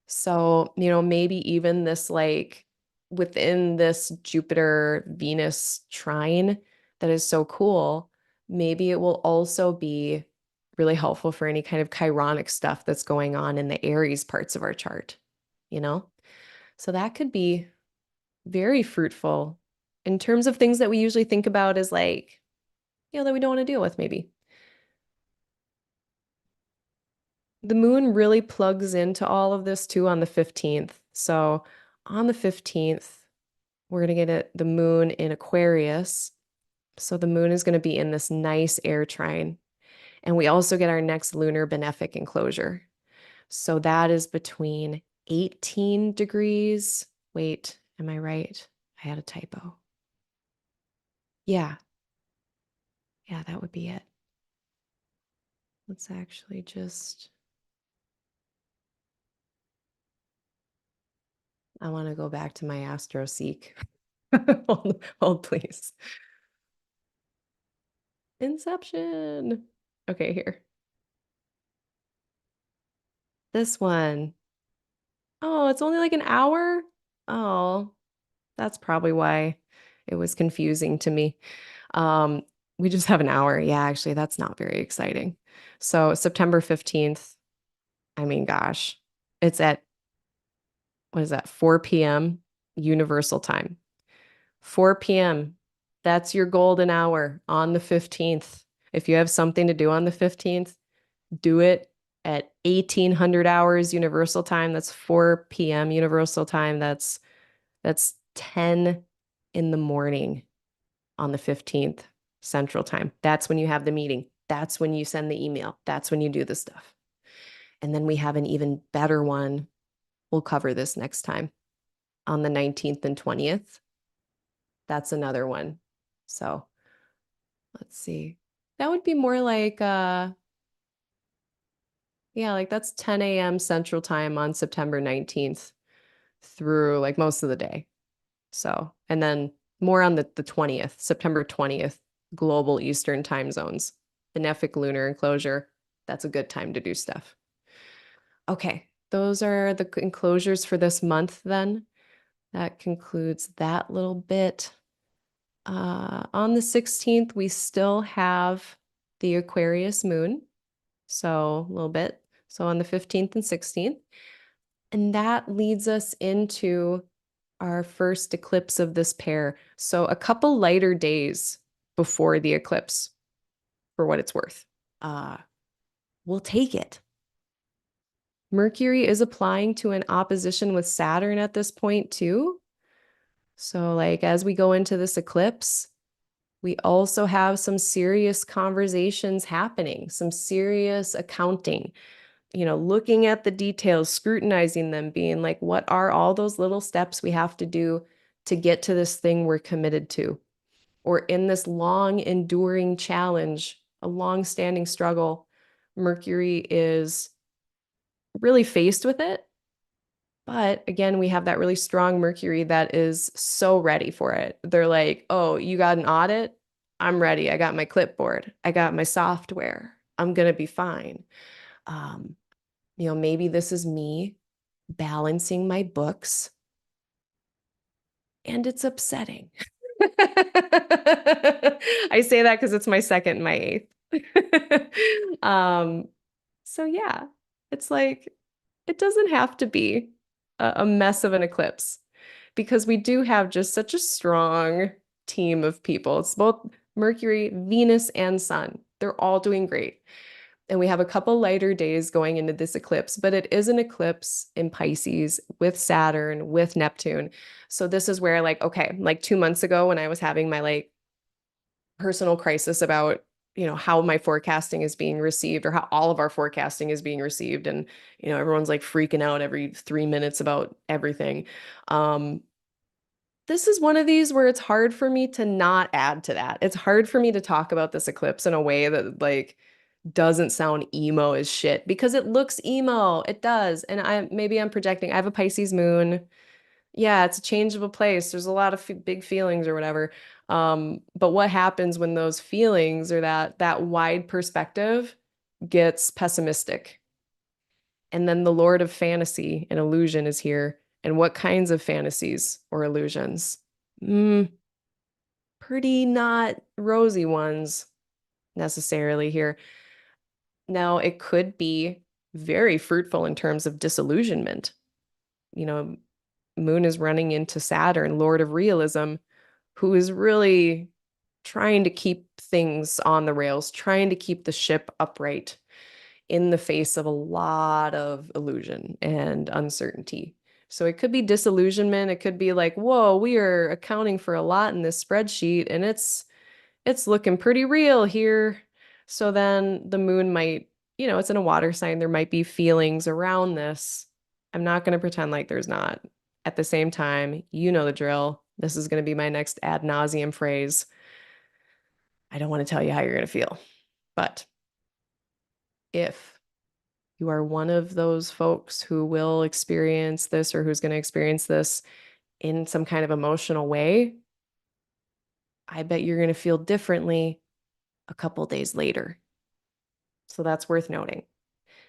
So, maybe even this like within this Jupiter Venus trine that is so cool, maybe it will also be really helpful for any kind of chironic stuff that's going on in the Aries parts of our chart, you know? So that could be very fruitful in terms of things that we usually think about as like, that we don't want to deal with maybe. The moon really plugs into all of this too on the 15th. So on the 15th, we're going to get the moon in Aquarius. So the moon is going to be in this nice air trine. And we also get our next lunar benefic enclosure. So that is between 18 degrees. Wait, am I right? I had a typo. Yeah. Yeah, that would be it. Let's actually just, I want to go back to my AstroSeek. Hold, please. Inception. Okay, here. This one. Oh, it's only like an hour? Oh, that's probably why it was confusing to me. Um, we just have an hour. Yeah, actually, that's not very exciting. So September 15th, I mean, gosh, it's at, what is that, 4 p.m. Universal Time. 4 p.m. That's your golden hour on the 15th. If you have something to do on the 15th, do it at 1800 hours Universal Time. That's 4 p.m. Universal Time. That's 10 in the morning on the 15th Central Time. That's when you have the meeting. That's when you send the email. That's when you do the stuff. And then we have an even better one. We'll cover this next time on the 19th and 20th. That's another one. So let's see. That would be more like yeah, like that's 10 a.m. Central Time on September 19th through like most of the day. So, and then more on the 20th, September 20th, global Eastern time zones. Benefic lunar enclosure. That's a good time to do stuff. Okay, those are the enclosures for this month then. That concludes that little bit. On the 16th, we still have the Aquarius moon. So a little bit. So on the 15th and 16th. And that leads us into our first eclipse of this pair. So a couple lighter days before the eclipse. for what it's worth. We'll take it. Mercury is applying to an opposition with Saturn at this point too. So like as we go into this eclipse, we also have some serious conversations happening, some serious accounting, looking at the details, scrutinizing them, being like, what are all those little steps we have to do to get to this thing we're committed to? Or in this long, enduring challenge, a long-standing struggle, Mercury is really faced with it. But again, we have that really strong Mercury that is so ready for it. They're like, oh, you got an audit? I'm ready. I got my clipboard. I got my software. I'm going to be fine. Um, maybe this is me balancing my books, and it's upsetting. I say that because it's my second and my eighth. um, so yeah, it's like it doesn't have to be a mess of an eclipse because we do have just such a strong team of people. It's both Mercury, Venus, and Sun. They're all doing great. And we have a couple lighter days going into this eclipse, but it is an eclipse in Pisces with Saturn, with Neptune. So this is where like, okay, like 2 months ago when I was having my like personal crisis about, how my forecasting is being received or how all of our forecasting is being received. And, everyone's like freaking out every 3 minutes about everything. This is one of these where it's hard for me to not add to that. It's hard for me to talk about this eclipse in a way that like doesn't sound emo as shit because it looks emo. It does. And maybe I'm projecting. I have a Pisces moon. Yeah, it's a change of a place. There's a lot of big feelings or whatever. But what happens when those feelings or that wide perspective gets pessimistic? And then the Lord of Fantasy and Illusion is here. And what kinds of fantasies or illusions? Pretty not rosy ones necessarily here. Now, it could be very fruitful in terms of disillusionment. Moon is running into Saturn, Lord of Realism, who is really trying to keep things on the rails, trying to keep the ship upright in the face of a lot of illusion and uncertainty. So it could be disillusionment. It could be like, whoa, we are accounting for a lot in this spreadsheet and it's looking pretty real here. So then the moon might, it's in a water sign. There might be feelings around this. I'm not going to pretend like there's not. At the same time, you know the drill. This is going to be my next ad nauseum phrase. I don't want to tell you how you're going to feel. But if you are one of those folks who will experience this or who's going to experience this in some kind of emotional way, I bet you're going to feel differently a couple days later. So that's worth noting.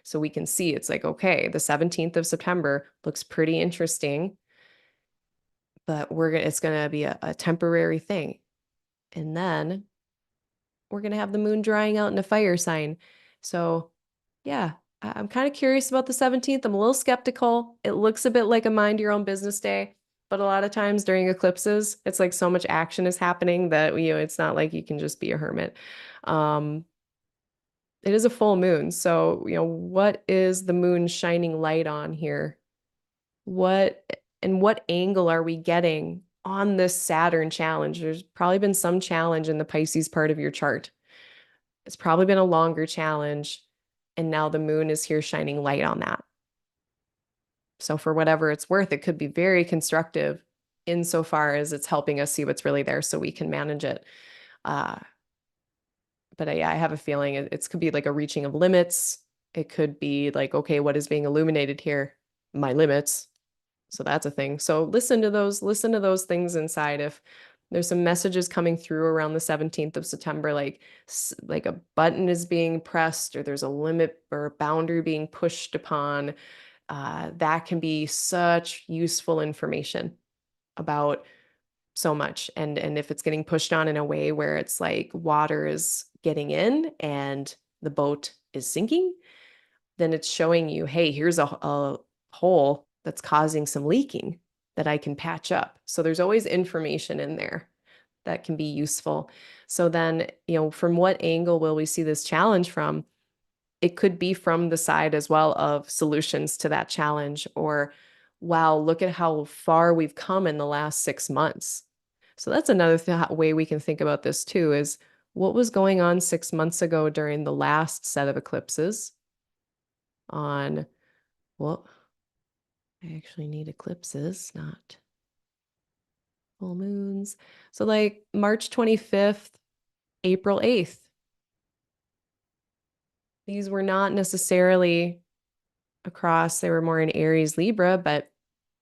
So we can see it's like, okay, the 17th of September looks pretty interesting, but it's going to be a temporary thing. And then we're going to have the moon drying out in a fire sign. So yeah, I'm kind of curious about the 17th. I'm a little skeptical. It looks a bit like a mind your own business day, but a lot of times during eclipses, it's like so much action is happening that, it's not like you can just be a hermit. It is a full moon. So, what is the moon shining light on here? What angle are we getting on this Saturn challenge? There's probably been some challenge in the Pisces part of your chart. It's probably been a longer challenge. And now the moon is here shining light on that. So for whatever it's worth, it could be very constructive insofar as it's helping us see what's really there so we can manage it. But yeah, I have a feeling it could be like a reaching of limits. It could be like, okay, what is being illuminated here? My limits. So that's a thing. So listen to those things inside. If there's some messages coming through around the 17th of September, like a button is being pressed or there's a limit or a boundary being pushed upon, that can be such useful information about so much. And if it's getting pushed on in a way where it's like water is getting in and the boat is sinking, then it's showing you, hey, here's a hole that's causing some leaking that I can patch up. So there's always information in there that can be useful. So then, from what angle will we see this challenge from? It could be from the side as well of solutions to that challenge, or, wow, look at how far we've come in the last 6 months. So that's another way we can think about this too, is what was going on 6 months ago during the last set of eclipses on, well, I actually need eclipses, not full moons. So like March 25th, April 8th. These were not necessarily across, they were more in Aries, Libra, but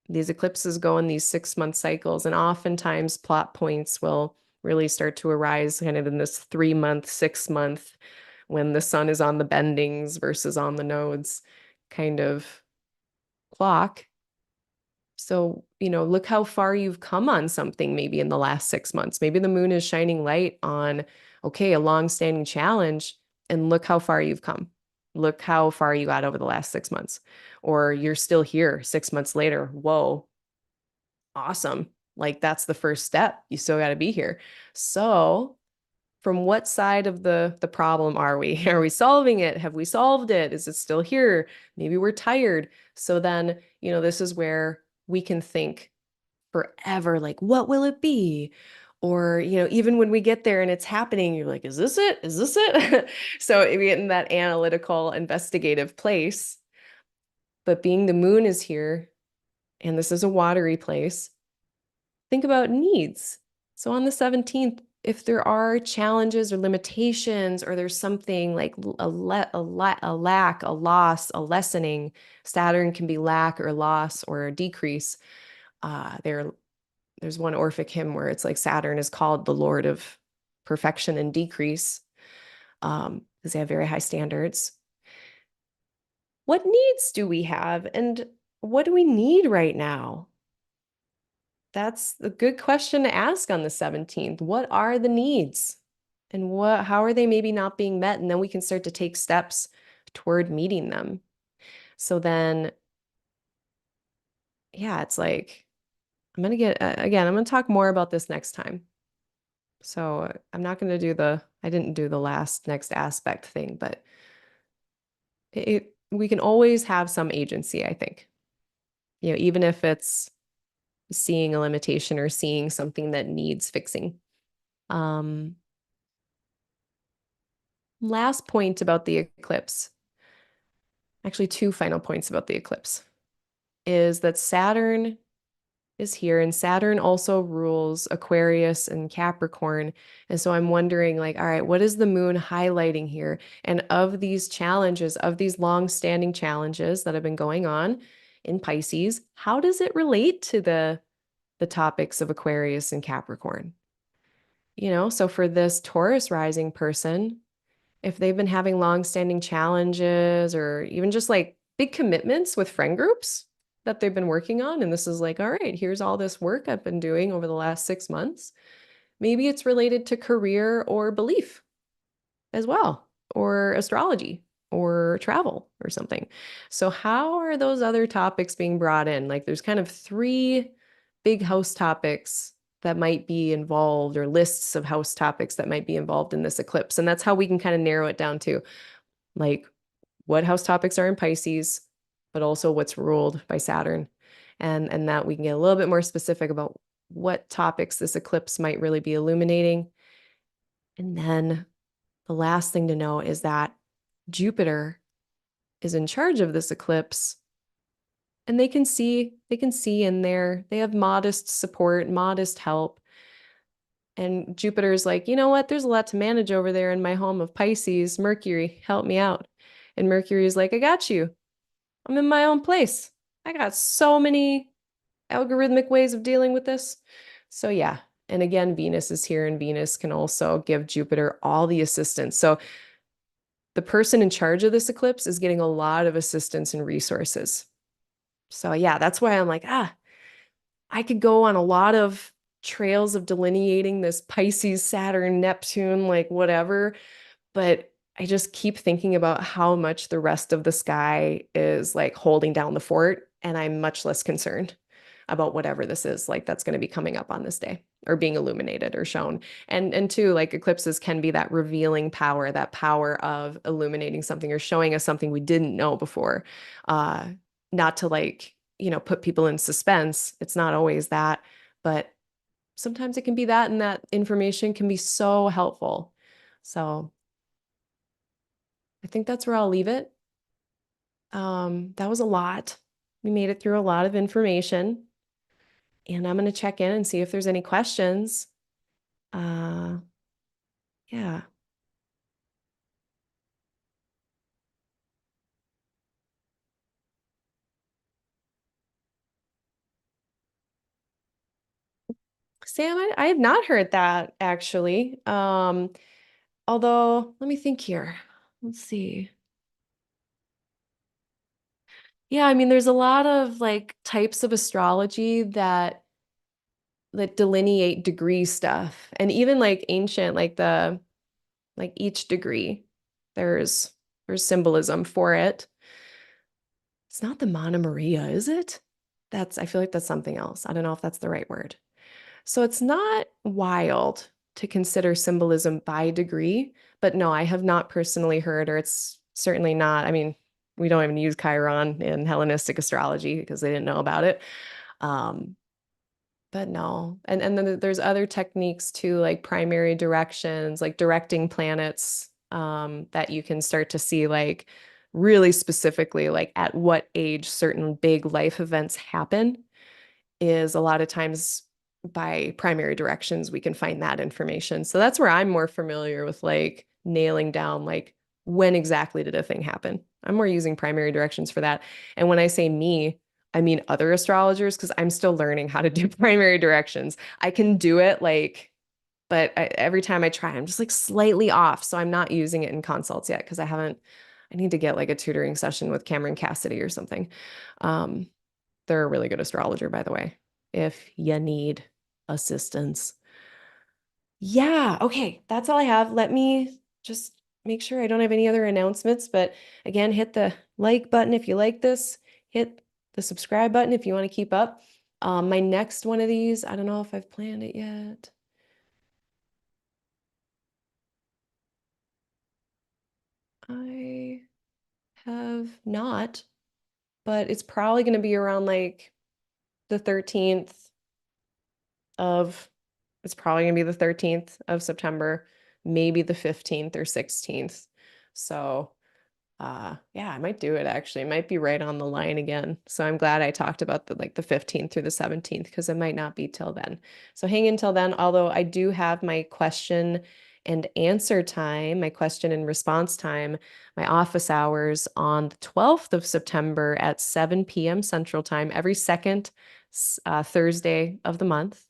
these eclipses go in these 6-month cycles, and oftentimes plot points will really start to arise kind of in this 3-month, 6-month, when the sun is on the bendings versus on the nodes kind of clock. So, look how far you've come on something maybe in the last 6 months. Maybe the moon is shining light on, okay, a long-standing challenge, and look how far you've come. Look how far you got over the last 6 months. Or you're still here 6 months later. Whoa, awesome. Like that's the first step. You still got to be here. So, from what side of the problem are we? Are we solving it? Have we solved it? Is it still here? Maybe we're tired. So then, this is where we can think forever, like, what will it be? Or, even when we get there and it's happening, you're like, is this it? Is this it? So we get in that analytical, investigative place. But being the moon is here, and this is a watery place, think about needs. So on the 17th, if there are challenges or limitations, or there's something like a lack, a loss, a lessening, Saturn can be lack or loss or a decrease. There's one Orphic hymn where it's like Saturn is called the Lord of perfection and decrease, because they have very high standards. What needs do we have, and what do we need right now? That's a good question to ask on the 17th. What are the needs? And how are they maybe not being met? And then we can start to take steps toward meeting them. So then, yeah, it's like, I'm going to get, again, I'm going to talk more about this next time. So I'm not going to I didn't do the last next aspect thing, but we can always have some agency, I think. Even if it's seeing a limitation or seeing something that needs fixing. Last point about the eclipse, actually two final points about the eclipse, is that Saturn is here, and Saturn also rules Aquarius and Capricorn. And so I'm wondering, like, all right, what is the moon highlighting here? And of these challenges, of these long-standing challenges that have been going on in Pisces, how does it relate to the topics of Aquarius and Capricorn? So for this Taurus rising person, if they've been having long-standing challenges or even just like big commitments with friend groups that they've been working on, and this is like, all right, here's all this work I've been doing over the last 6 months. Maybe it's related to career or belief as well, or astrology or travel or something. So how are those other topics being brought in? Like there's kind of 3 big house topics that might be involved, or lists of house topics that might be involved in this eclipse. And that's how we can kind of narrow it down to, like, what house topics are in Pisces, but also what's ruled by Saturn. And that we can get a little bit more specific about what topics this eclipse might really be illuminating. And then the last thing to know is that Jupiter is in charge of this eclipse, and they can see in there. They have modest support, modest help. And Jupiter's like, you know what? There's a lot to manage over there in my home of Pisces. Mercury, help me out. And Mercury is like, I got you. I'm in my own place. I got so many algorithmic ways of dealing with this. So yeah. And again, Venus is here, and Venus can also give Jupiter all the assistance. So the person in charge of this eclipse is getting a lot of assistance and resources. So yeah, that's why I'm like, I could go on a lot of trails of delineating this Pisces, Saturn, Neptune, like whatever. But I just keep thinking about how much the rest of the sky is like holding down the fort. And I'm much less concerned about whatever this is like that's going to be coming up on this day. or being illuminated or shown. And two, like eclipses can be that revealing power, that power of illuminating something or showing us something we didn't know before. Uh, Not to like, put people in suspense. It's not always that, but sometimes it can be that, and that information can be so helpful. So I think that's where I'll leave it. That was a lot. We made it through a lot of information, and I'm going to check in and see if there's any questions. Uh, yeah. Sam, I have not heard that actually. Although, let me think here. Let's see. Yeah, I mean, there's a lot of like types of astrology that delineate degree stuff. And even like ancient, like each degree, there's symbolism for it. It's not the Mana Maria, is it? I feel like that's something else. I don't know if that's the right word. So it's not wild to consider symbolism by degree, but no, I have not personally heard, or it's certainly not. I mean, we don't even use Chiron in Hellenistic astrology because they didn't know about it. Um, but no. And then there's other techniques too, like primary directions, like directing planets, that you can start to see like really specifically like at what age certain big life events happen is a lot of times by primary directions we can find that information. So that's where I'm more familiar with like nailing down like when exactly did a thing happen. I'm more using primary directions for that. And when I say me, I mean other astrologers because I'm still learning how to do primary directions. I can do it like, but every time I try, I'm just like slightly off. So I'm not using it in consults yet because I need to get like a tutoring session with Cameron Cassidy or something. Um, they're a really good astrologer, by the way, if you need assistance. Yeah, okay, that's all I have. Let me just make sure I don't have any other announcements. But again, hit the like button if you like this, hit the subscribe button if you want to keep up. My next one of these, I don't know if I've planned it yet. I have not, but it's probably going to be around like the 13th of it's probably going to be the 13th of September, maybe the 15th or 16th. So, yeah, I might do it actually. It might be right on the line again. So I'm glad I talked about the 15th through the 17th because it might not be till then. So hang in till then, although I do have my question and answer time, my question and response time, my office hours on the 12th of September at 7 p.m. Central Time every second Thursday of the month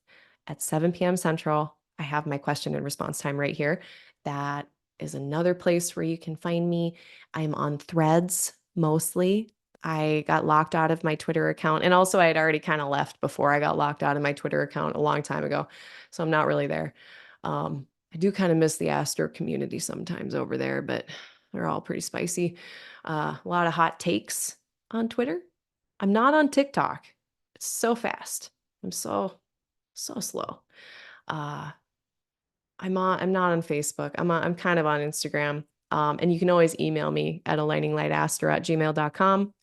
at 7 p.m. Central. I have my question and response time right here. That is another place where you can find me. I'm on Threads mostly. I got locked out of my Twitter account. And also, I had already kind of left before I got locked out of my Twitter account a long time ago. So I'm not really there. I do kind of miss the Astro community sometimes over there, but they're all pretty spicy. A lot of hot takes on Twitter. I'm not on TikTok. It's so fast. I'm so slow. Uh, I'm not on Facebook. I'm kind of on Instagram. And you can always email me at aligninglightaster@gmail.com.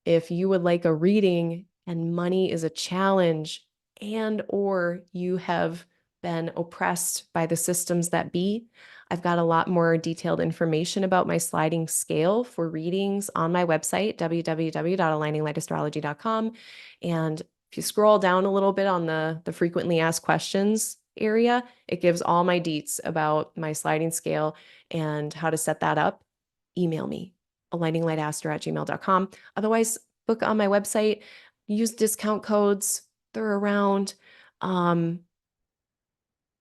If you would like a reading and money is a challenge, and or you have been oppressed by the systems that be, I've got a lot more detailed information about my sliding scale for readings on my website, www.aligninglightastrology.com. And if you scroll down a little bit on the frequently asked questions area, it gives all my deets about my sliding scale and how to set that up. Email me, aligninglightaster@gmail.com. Otherwise, book on my website, use discount codes. They're around. Um,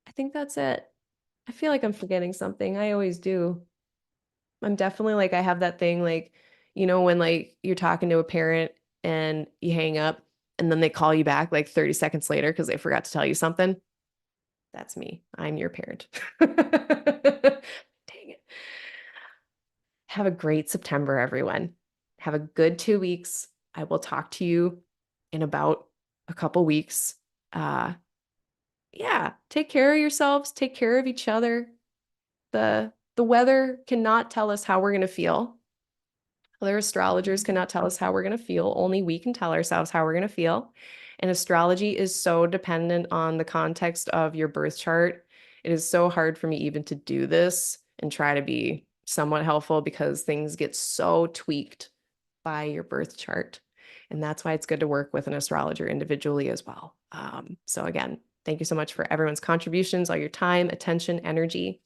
I think that's it. I feel like I'm forgetting something. I always do. I'm definitely like, I have that thing like, when like you're talking to a parent and you hang up and then they call you back like 30 seconds later because they forgot to tell you something. That's me. I'm your parent. Dang it. Have a great September, everyone. Have a good 2 weeks. I will talk to you in about a couple weeks. Uh, yeah, take care of yourselves, take care of each other. The weather cannot tell us how we're going to feel. Other astrologers cannot tell us how we're going to feel. Only we can tell ourselves how we're going to feel. And astrology is so dependent on the context of your birth chart. It is so hard for me even to do this and try to be somewhat helpful because things get so tweaked by your birth chart. And that's why it's good to work with an astrologer individually as well. So again, thank you so much for everyone's contributions, all your time, attention, energy.